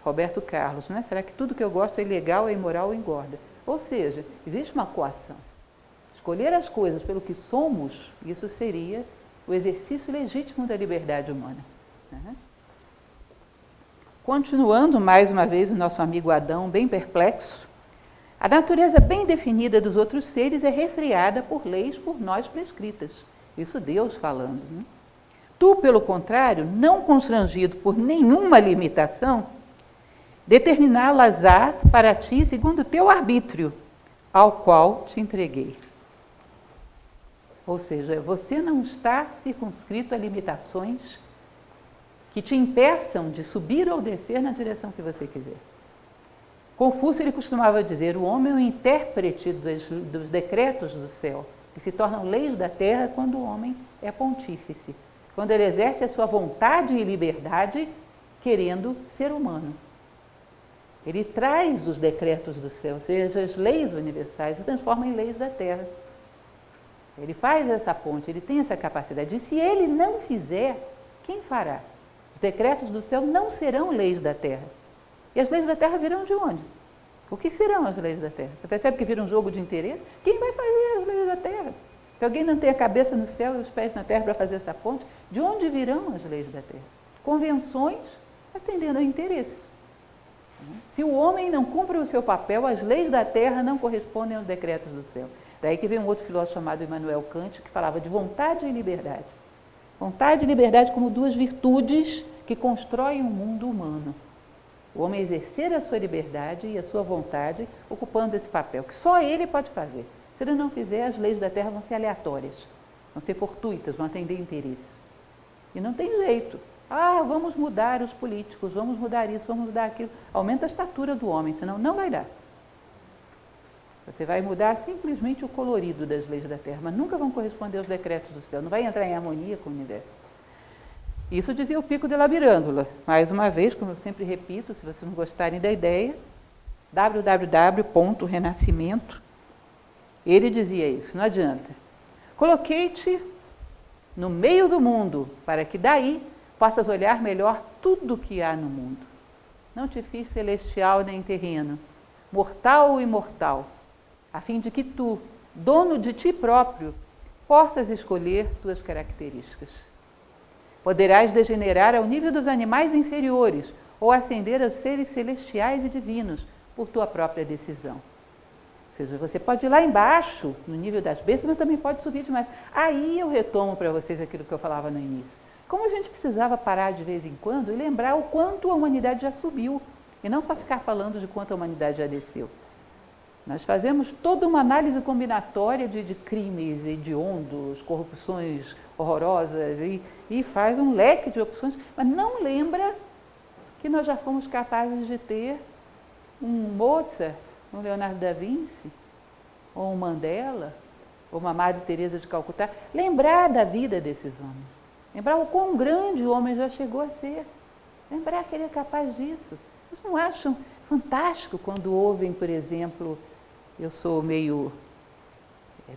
Speaker 1: Roberto Carlos, né? Será que tudo que eu gosto é ilegal, é imoral ou engorda? Ou seja, existe uma coação. Escolher as coisas pelo que somos, isso seria o exercício legítimo da liberdade humana. Né? Continuando mais uma vez o nosso amigo Adão, bem perplexo, a natureza bem definida dos outros seres é refreada por leis por nós prescritas. Isso Deus falando. Né? Tu, pelo contrário, não constrangido por nenhuma limitação, determiná-las-ás para ti segundo o teu arbítrio, ao qual te entreguei. Ou seja, você não está circunscrito a limitações que te impeçam de subir ou descer na direção que você quiser. Confúcio ele costumava dizer: o homem é o intérprete dos decretos do céu, que se tornam leis da terra quando o homem é pontífice, quando ele exerce a sua vontade e liberdade querendo ser humano. Ele traz os decretos do céu, ou seja, as leis universais, e transforma em leis da terra. Ele faz essa ponte, ele tem essa capacidade. E se ele não fizer, quem fará? Os decretos do céu não serão leis da terra. E as leis da terra virão de onde? O que serão as leis da terra? Você percebe que vira um jogo de interesse? Quem vai fazer as leis da terra? Se alguém não tem a cabeça no céu e os pés na terra para fazer essa ponte, de onde virão as leis da terra? Convenções atendendo a interesses. Se o homem não cumpre o seu papel, as leis da terra não correspondem aos decretos do céu. Daí que vem um outro filósofo chamado Immanuel Kant, que falava de vontade e liberdade. Vontade e liberdade como duas virtudes que constroem um mundo humano. O homem exercer a sua liberdade e a sua vontade, ocupando esse papel, que só ele pode fazer. Se ele não fizer, as leis da Terra vão ser aleatórias, vão ser fortuitas, vão atender interesses. E não tem jeito. Vamos mudar os políticos, vamos mudar isso, vamos mudar aquilo. Aumenta a estatura do homem, senão não vai dar. Você vai mudar simplesmente o colorido das leis da Terra, mas nunca vão corresponder aos decretos do céu, não vai entrar em harmonia com o universo. Isso dizia o Pico della Mirandola. Mais uma vez, como eu sempre repito, se vocês não gostarem da ideia, www.renascimento, ele dizia isso, não adianta. Coloquei-te no meio do mundo, para que daí possas olhar melhor tudo o que há no mundo. Não te fiz celestial nem terreno, mortal ou imortal, a fim de que tu, dono de ti próprio, possas escolher tuas características. Poderás degenerar ao nível dos animais inferiores ou ascender aos seres celestiais e divinos por tua própria decisão. Ou seja, você pode ir lá embaixo, no nível das bestas, mas também pode subir demais. Aí eu retomo para vocês aquilo que eu falava no início. Como a gente precisava parar de vez em quando e lembrar o quanto a humanidade já subiu, e não só ficar falando de quanto a humanidade já desceu. Nós fazemos toda uma análise combinatória de crimes hediondos, corrupções horrorosas, e faz um leque de opções, mas não lembra que nós já fomos capazes de ter um Mozart, um Leonardo da Vinci, ou um Mandela, ou uma Madre Teresa de Calcutá. Lembrar da vida desses homens. Lembrar o quão grande o homem já chegou a ser. Lembrar que ele é capaz disso. Vocês não acham fantástico quando ouvem, por exemplo, eu sou meio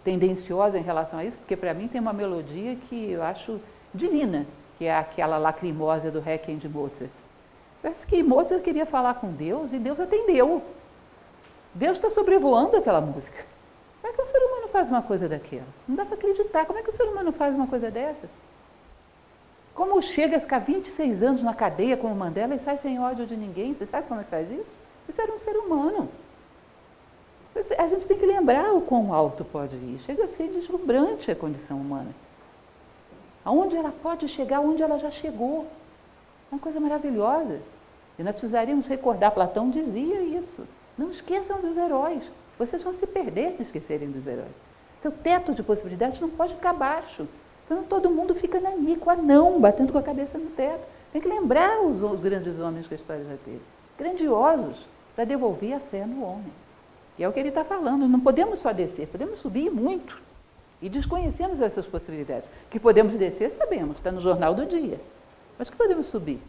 Speaker 1: tendenciosa em relação a isso, porque para mim tem uma melodia que eu acho divina, que é aquela lacrimosa do Requiem de Mozart. Parece que Mozart queria falar com Deus e Deus atendeu. Deus está sobrevoando aquela música. Como é que o ser humano faz uma coisa daquela? Não dá para acreditar. Como é que o ser humano faz uma coisa dessas? Como chega a ficar 26 anos na cadeia como Mandela e sai sem ódio de ninguém? Você sabe como é que faz isso? Isso era um ser humano. A gente tem que lembrar o quão alto pode ir. Chega a ser deslumbrante a condição humana. Aonde ela pode chegar, onde ela já chegou. É uma coisa maravilhosa. E nós precisaríamos recordar, Platão dizia isso. Não esqueçam dos heróis. Vocês vão se perder se esquecerem dos heróis. Seu teto de possibilidades não pode ficar baixo. Senão todo mundo fica nanico, anão, batendo com a cabeça no teto. Tem que lembrar os grandes homens que a história já teve. Grandiosos, para devolver a fé no homem. E é o que ele está falando. Não podemos só descer, podemos subir muito. E desconhecemos essas possibilidades. Que podemos descer, sabemos, está no jornal do dia. Mas que podemos subir?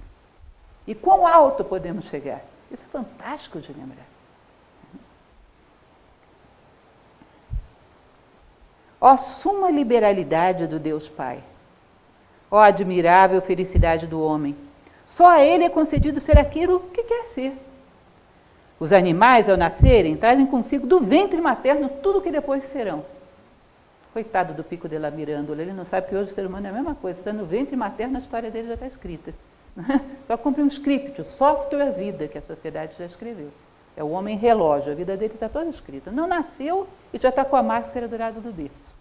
Speaker 1: E quão alto podemos chegar? Isso é fantástico de lembrar. Ó suma liberalidade do Deus Pai, ó admirável felicidade do homem, só a ele é concedido ser aquilo que quer ser. Os animais, ao nascerem, trazem consigo do ventre materno tudo o que depois serão. Coitado do Pico della Mirandola, ele não sabe que hoje o ser humano é a mesma coisa, está no ventre materno, a história dele já está escrita. Só cumpre um script, o software vida que a sociedade já escreveu. É o homem relógio, a vida dele está toda escrita. Não nasceu e já está com a máscara dourada do berço.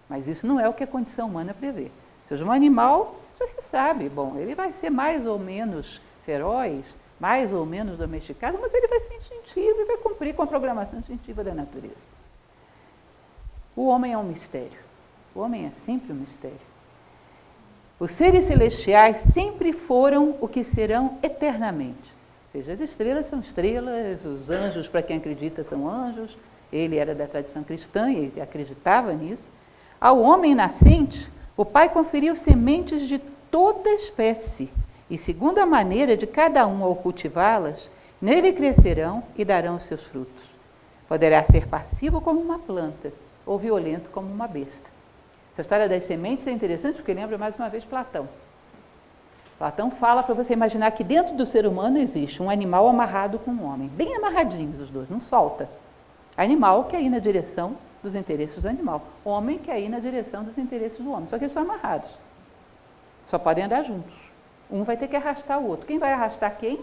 Speaker 1: Mas isso não é o que a condição humana prevê. Seja um animal, já se sabe, bom, ele vai ser mais ou menos feroz, mais ou menos domesticado, mas ele vai ser instintivo e vai cumprir com a programação instintiva da natureza. O homem é um mistério. O homem é sempre um mistério. Os seres celestiais sempre foram o que serão eternamente. Ou seja, as estrelas são estrelas, os anjos, para quem acredita, são anjos. Ele era da tradição cristã e acreditava nisso. Ao homem nascente, o Pai conferiu sementes de toda espécie, e segundo a maneira de cada um ao cultivá-las, nele crescerão e darão os seus frutos. Poderá ser passivo como uma planta, ou violento como uma besta. Essa história das sementes é interessante porque lembra mais uma vez Platão. Platão fala para você imaginar que dentro do ser humano existe um animal amarrado com um homem, bem amarradinhos os dois, não solta. Animal que é ir na direção dos interesses do animal, homem que é ir na direção dos interesses do homem, só que eles são amarrados. Só podem andar juntos. Um vai ter que arrastar o outro. Quem vai arrastar quem?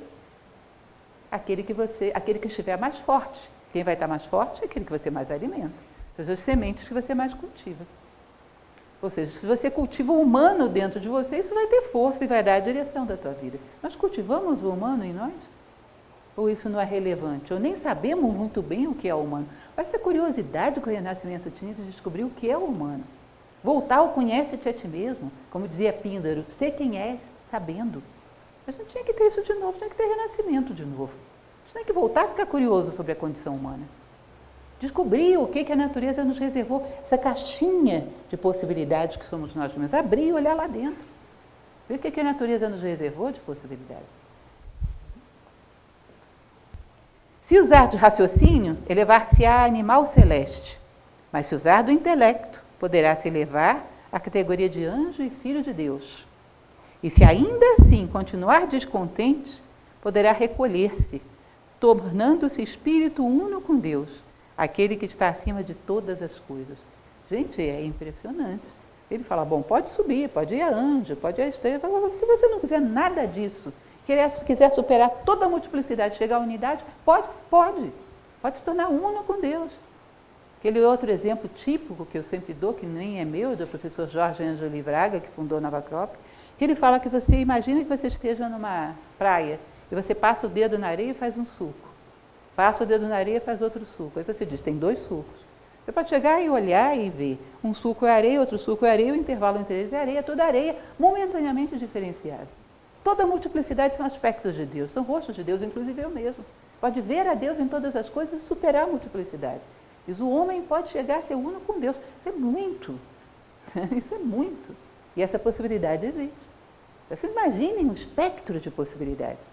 Speaker 1: Aquele que estiver mais forte. Quem vai estar mais forte é aquele que você mais alimenta. Ou seja, as sementes que você mais cultiva. Ou seja, se você cultiva o humano dentro de você, isso vai ter força e vai dar a direção da tua vida. Nós cultivamos o humano em nós? Ou isso não é relevante? Ou nem sabemos muito bem o que é o humano? Essa curiosidade que o Renascimento tinha de descobrir o que é o humano. Voltar ao conhece-te a ti mesmo, como dizia Píndaro, ser quem és, sabendo. A gente tinha que ter isso de novo, tinha que ter renascimento de novo. A gente tinha que voltar a ficar curioso sobre a condição humana. Descobrir o que a natureza nos reservou, essa caixinha de possibilidades que somos nós mesmos. Abrir e olhar lá dentro. Ver o que a natureza nos reservou de possibilidades. Se usar de raciocínio, elevar-se-á a animal celeste. Mas se usar do intelecto, poderá se elevar à categoria de anjo e filho de Deus. E se ainda assim continuar descontente, poderá recolher-se, tornando-se espírito uno com Deus, aquele que está acima de todas as coisas. Gente, é impressionante. Ele fala, bom, pode subir, pode ir a anjo, pode ir a estrela. Se você não quiser nada disso, quiser superar toda a multiplicidade, chegar à unidade, pode se tornar uno com Deus. Aquele outro exemplo típico que eu sempre dou, que nem é meu, do professor Jorge Ângelo Livraga, que fundou Nova Acrópole, que ele fala que você imagina que você esteja numa praia e você passa o dedo na areia e faz um suco. Passa o dedo na areia e faz outro suco. Aí você diz, tem 2 sucos. Você pode chegar e olhar e ver. Um suco é areia, outro suco é areia, o intervalo entre eles é areia, toda areia momentaneamente diferenciada. Toda a multiplicidade são aspectos de Deus, são rostos de Deus, inclusive eu mesmo. Pode ver a Deus em todas as coisas e superar a multiplicidade. Diz, o homem pode chegar a ser uno com Deus. Isso é muito. Isso é muito. E essa possibilidade existe. Vocês imaginem um espectro de possibilidades.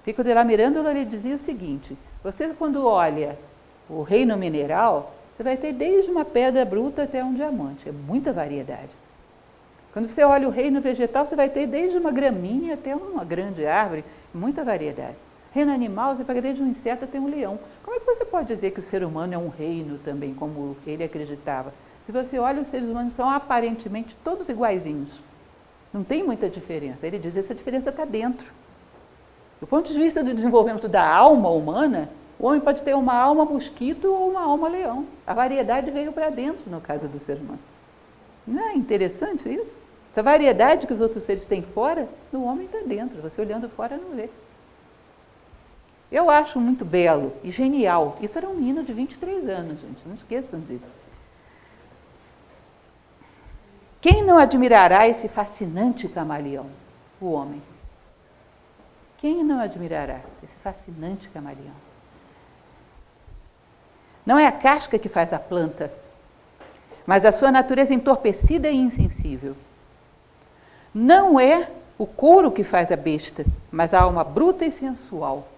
Speaker 1: Pico della Mirandola ele dizia o seguinte, você quando olha o reino mineral, você vai ter desde uma pedra bruta até um diamante. É muita variedade. Quando você olha o reino vegetal, você vai ter desde uma gramínea até uma grande árvore, muita variedade. Reino animal, você pega desde um inseto até um leão. Como é que você pode dizer que o ser humano é um reino também, como ele acreditava? Se você olha, os seres humanos são aparentemente todos iguaizinhos. Não tem muita diferença. Ele diz que essa diferença está dentro. Do ponto de vista do desenvolvimento da alma humana, o homem pode ter uma alma mosquito ou uma alma leão. A variedade veio para dentro, no caso do ser humano. Não é interessante isso? Essa variedade que os outros seres têm fora, no homem está dentro. Você olhando fora não vê. Eu acho muito belo e genial. Isso era um menino de 23 anos, gente. Não esqueçam disso. Quem não admirará esse fascinante camaleão? O homem. Quem não admirará esse fascinante camaleão? Não é a casca que faz a planta, mas a sua natureza entorpecida e insensível. Não é o couro que faz a besta, mas a alma bruta e sensual.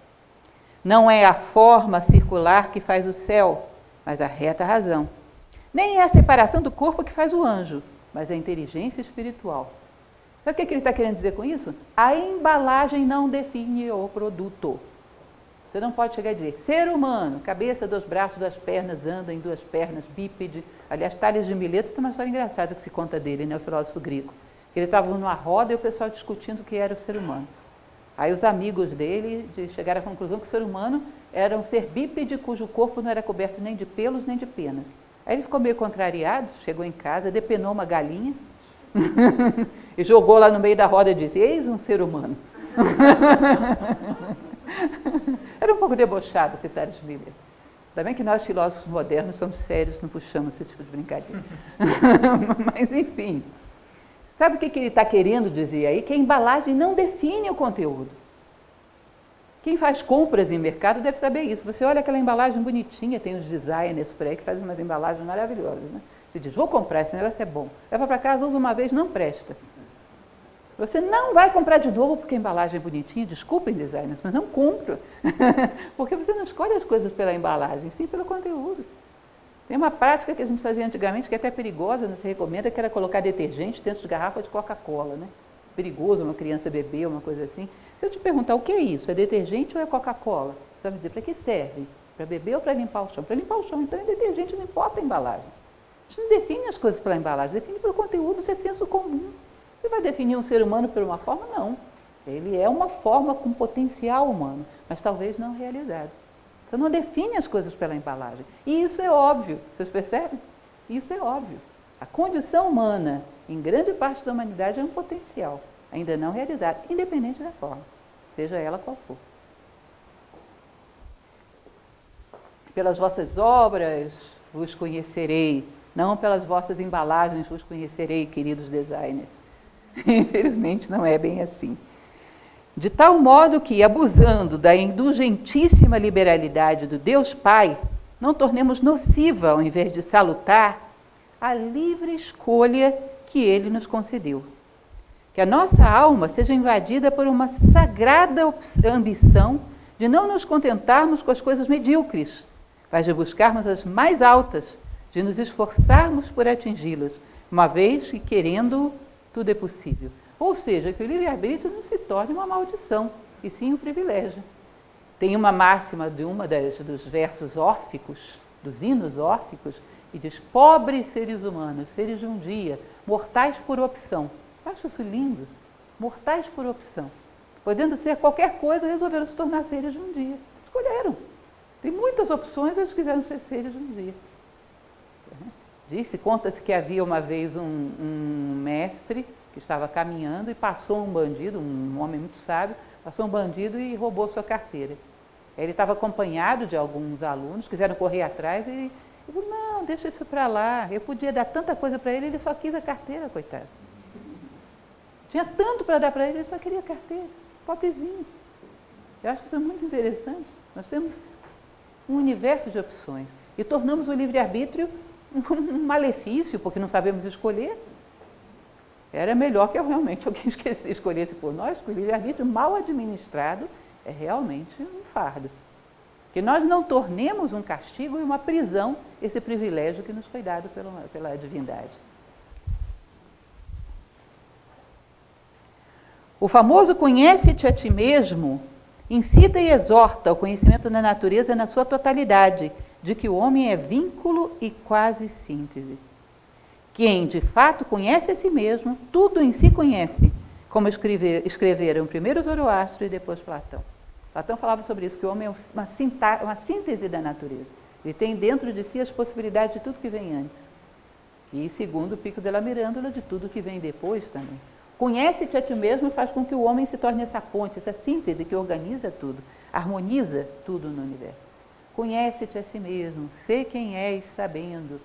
Speaker 1: Não é a forma circular que faz o céu, mas a reta razão. Nem é a separação do corpo que faz o anjo, mas a inteligência espiritual. Sabe o que ele está querendo dizer com isso? A embalagem não define o produto. Você não pode chegar e dizer, ser humano, cabeça, 2 braços, 2 pernas, anda em 2 pernas, bípede. Aliás, Tales de Mileto tem uma história engraçada que se conta dele, né, o filósofo grego. Ele estava numa roda e o pessoal discutindo o que era o ser humano. Aí os amigos dele chegaram à conclusão que o ser humano era um ser bípede cujo corpo não era coberto nem de pelos nem de penas. Aí ele ficou meio contrariado, chegou em casa, depenou uma galinha e jogou lá no meio da roda e disse, eis um ser humano. Era um pouco debochado esse Tales de Mileto. Ainda bem que nós, filósofos modernos, somos sérios, não puxamos esse tipo de brincadeira. Mas, enfim, sabe o que ele está querendo dizer aí? Que a embalagem não define o conteúdo. Quem faz compras em mercado deve saber isso. Você olha aquela embalagem bonitinha, tem os designers por aí que fazem umas embalagens maravilhosas, né? Você diz, vou comprar, esse negócio é bom. Leva para casa, usa uma vez, não presta. Você não vai comprar de novo porque a embalagem é bonitinha, desculpem designers, mas não compra. Porque você não escolhe as coisas pela embalagem, sim pelo conteúdo. Tem uma prática que a gente fazia antigamente, que é até perigosa, não se recomenda, que era colocar detergente dentro de garrafa de Coca-Cola, né? Perigoso uma criança beber, uma coisa assim. Se eu te perguntar o que é isso, é detergente ou é Coca-Cola? Você vai me dizer, para que serve? Para beber ou para limpar o chão? Para limpar o chão, então é detergente, não importa a embalagem. A gente não define as coisas pela embalagem, define pelo conteúdo, isso é senso comum. Você vai definir um ser humano por uma forma? Não. Ele é uma forma com potencial humano, mas talvez não realizado. Você não define as coisas pela embalagem. E isso é óbvio, vocês percebem? Isso é óbvio. A condição humana, em grande parte da humanidade, é um potencial, ainda não realizado, independente da forma, seja ela qual for. pelas vossas obras vos conhecerei, não pelas vossas embalagens vos conhecerei, queridos designers. Infelizmente não é bem assim. De tal modo que, abusando da indulgentíssima liberalidade do Deus Pai, não tornemos nociva, ao invés de salutar, a livre escolha que Ele nos concedeu. Que a nossa alma seja invadida por uma sagrada ambição de não nos contentarmos com as coisas medíocres, mas de buscarmos as mais altas, de nos esforçarmos por atingi-las, uma vez que, querendo, tudo é possível. Ou seja, que o livre-arbítrio não se torne uma maldição, e sim um privilégio. Tem uma máxima de dos versos órficos, dos hinos órficos, e diz: pobres seres humanos, seres de um dia, mortais por opção. Eu acho isso lindo. Mortais por opção. Podendo ser qualquer coisa, resolveram se tornar seres de um dia. Escolheram. Tem muitas opções, eles quiseram ser seres de um dia. Conta-se que havia uma vez um mestre que estava caminhando e passou um bandido, um homem muito sábio, passou um bandido e roubou sua carteira. Ele estava acompanhado de alguns alunos, quiseram correr atrás e ele falou: não, deixa isso para lá, eu podia dar tanta coisa para ele, ele só quis a carteira, coitado. Tinha tanto para dar para ele, ele só queria a carteira, pobrezinho. Eu acho isso muito interessante. Nós temos um universo de opções e tornamos o livre-arbítrio um malefício, porque não sabemos escolher. Era melhor que realmente alguém escolhesse por nós, porque o livre-arbítrio mal administrado é realmente um fardo. Que nós não tornemos um castigo e uma prisão esse privilégio que nos foi dado pela divindade. O famoso conhece-te a ti mesmo incita e exorta ao conhecimento da natureza na sua totalidade, de que o homem é vínculo e quase síntese. Quem, de fato, conhece a si mesmo, tudo em si conhece, como escreveram primeiro Zoroastro e depois Platão. Platão falava sobre isso, que o homem é uma síntese da natureza. Ele tem dentro de si as possibilidades de tudo que vem antes. E, segundo Pico della Mirandola, de tudo que vem depois também. Conhece-te a ti mesmo faz com que o homem se torne essa ponte, essa síntese que organiza tudo, harmoniza tudo no universo. Conhece-te a si mesmo, sei quem és sabendo.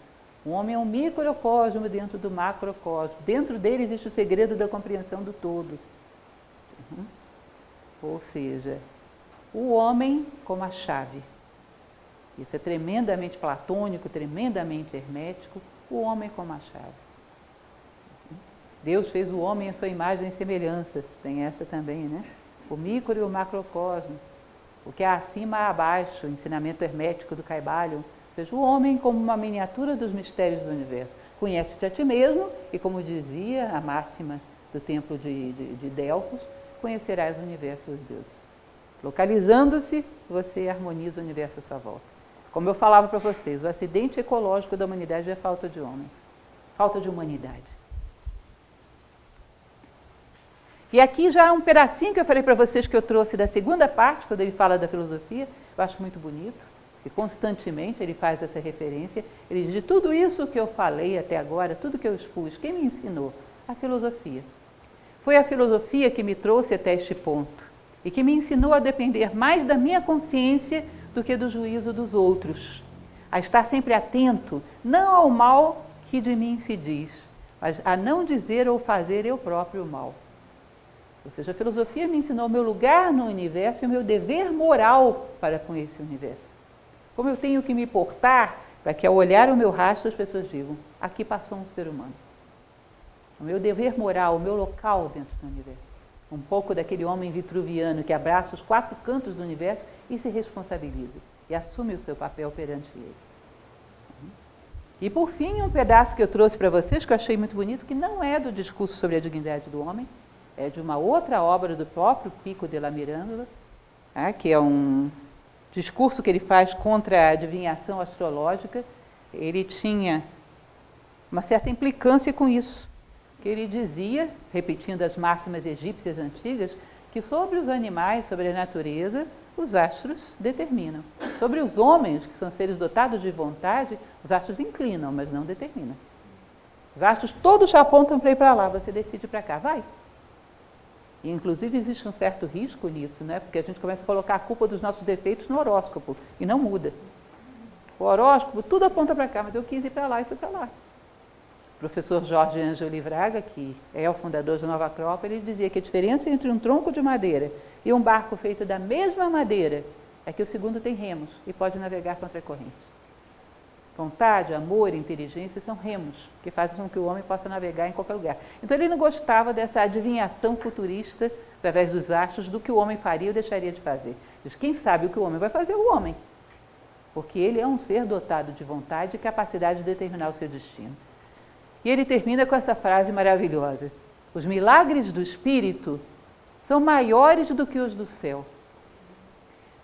Speaker 1: O homem é um microcosmo dentro do macrocosmo. Dentro dele existe o segredo da compreensão do todo. Ou seja, o homem como a chave. Isso é tremendamente platônico, tremendamente hermético. O homem como a chave. Deus fez o homem à sua imagem e semelhança. Tem essa também, né? O micro e o macrocosmo. O que é acima e abaixo, o ensinamento hermético do Caibalion. Ou seja, o homem como uma miniatura dos mistérios do universo. Conhece-te a ti mesmo e, como dizia a máxima do templo de Delfos, conhecerás o universo e os deuses. Localizando-se, você harmoniza o universo à sua volta. Como eu falava para vocês, o acidente ecológico da humanidade é falta de homens. Falta de humanidade. E aqui já um pedacinho que eu falei para vocês que eu trouxe da segunda parte, quando ele fala da filosofia, eu acho muito bonito, e constantemente ele faz essa referência. Ele diz: de tudo isso que eu falei até agora, tudo que eu expus, quem me ensinou? A filosofia. Foi a filosofia que me trouxe até este ponto e que me ensinou a depender mais da minha consciência do que do juízo dos outros, a estar sempre atento, não ao mal que de mim se diz, mas a não dizer ou fazer eu próprio o mal. Ou seja, a filosofia me ensinou o meu lugar no universo e o meu dever moral para com esse universo. Como eu tenho que me portar para que, ao olhar o meu rastro, as pessoas digam: aqui passou um ser humano. O meu dever moral, o meu local dentro do universo. Um pouco daquele homem vitruviano que abraça os 4 cantos do universo e se responsabiliza. E assume o seu papel perante ele. E, por fim, um pedaço que eu trouxe para vocês, que eu achei muito bonito, que não é do discurso sobre a dignidade do homem, é de uma outra obra do próprio Pico della Mirandola, que é um discurso que ele faz contra a adivinhação astrológica. Ele tinha uma certa implicância com isso, que ele dizia, repetindo as máximas egípcias antigas, que sobre os animais, sobre a natureza, os astros determinam. Sobre os homens, que são seres dotados de vontade, os astros inclinam, mas não determinam. Os astros todos apontam para ir para lá, você decide para cá, vai. E, inclusive, existe um certo risco nisso, né? Porque a gente começa a colocar a culpa dos nossos defeitos no horóscopo e não muda. o horóscopo, tudo aponta para cá, mas eu quis ir para lá e fui para lá. O professor Jorge Ângelo Livraga, que é o fundador de Nova Acrópole, ele dizia que a diferença entre um tronco de madeira e um barco feito da mesma madeira é que o segundo tem remos e pode navegar contra a corrente. Vontade, amor, inteligência são remos que fazem com que o homem possa navegar em qualquer lugar. Então ele não gostava dessa adivinhação futurista, através dos astros, do que o homem faria ou deixaria de fazer. Diz, quem sabe o que o homem vai fazer é o homem, porque ele é um ser dotado de vontade e capacidade de determinar o seu destino. E ele termina com essa frase maravilhosa: os milagres do Espírito são maiores do que os do céu.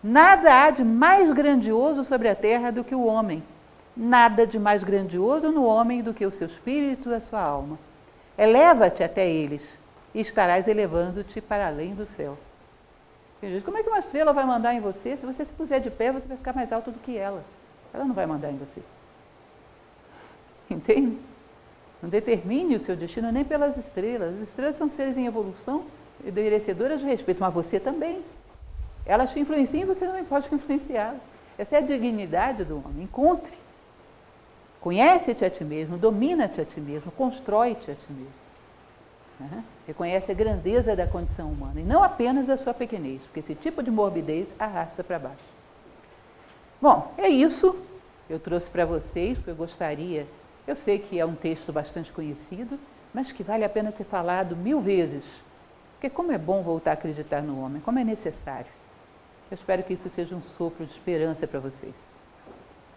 Speaker 1: Nada há de mais grandioso sobre a terra do que o homem. Nada de mais grandioso no homem do que o seu espírito e a sua alma. Eleva-te até eles e estarás elevando-te para além do céu. Como é que uma estrela vai mandar em você? Se você se puser de pé, você vai ficar mais alto do que ela. Ela não vai mandar em você. Entende? Não determine o seu destino nem pelas estrelas. As estrelas são seres em evolução e merecedoras de respeito, mas você também. Elas te influenciam e você não pode influenciá-las. Essa é a dignidade do homem. Encontre. Conhece-te a ti mesmo, domina-te a ti mesmo, constrói-te a ti mesmo. Reconhece a grandeza da condição humana e não apenas a sua pequenez, porque esse tipo de morbidez arrasta para baixo. Bom, é isso. Eu trouxe para vocês, porque eu gostaria. Eu sei que é um texto bastante conhecido, mas que vale a pena ser falado 1000 vezes. Porque como é bom voltar a acreditar no homem, como é necessário. Eu espero que isso seja um sopro de esperança para vocês.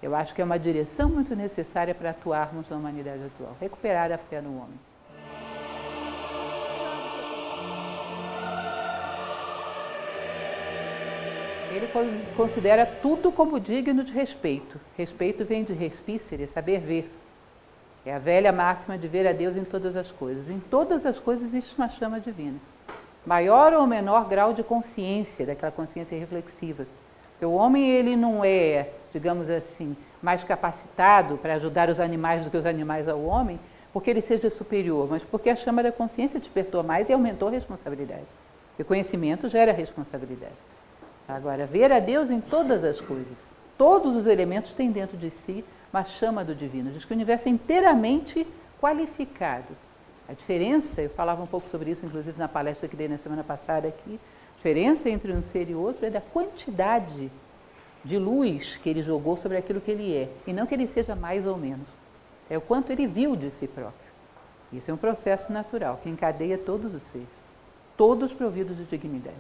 Speaker 1: Eu acho que é uma direção muito necessária para atuarmos na humanidade atual. Recuperar a fé no homem. Ele considera tudo como digno de respeito. Respeito vem de respicere, saber ver. É a velha máxima de ver a Deus em todas as coisas. Em todas as coisas existe uma chama divina. Maior ou menor grau de consciência, daquela consciência reflexiva. Porque o homem, ele não é, digamos assim, mais capacitado para ajudar os animais do que os animais ao homem, porque ele seja superior, mas porque a chama da consciência despertou mais e aumentou a responsabilidade. E o conhecimento gera responsabilidade. Agora, ver a Deus em todas as coisas. Todos os elementos têm dentro de si uma chama do divino. Diz que o universo é inteiramente qualificado. A diferença, eu falava um pouco sobre isso, inclusive na palestra que dei na semana passada aqui, a diferença entre um ser e outro é da quantidade de luz que ele jogou sobre aquilo que ele é, e não que ele seja mais ou menos. É o quanto ele viu de si próprio. Isso é um processo natural que encadeia todos os seres, todos providos de dignidade.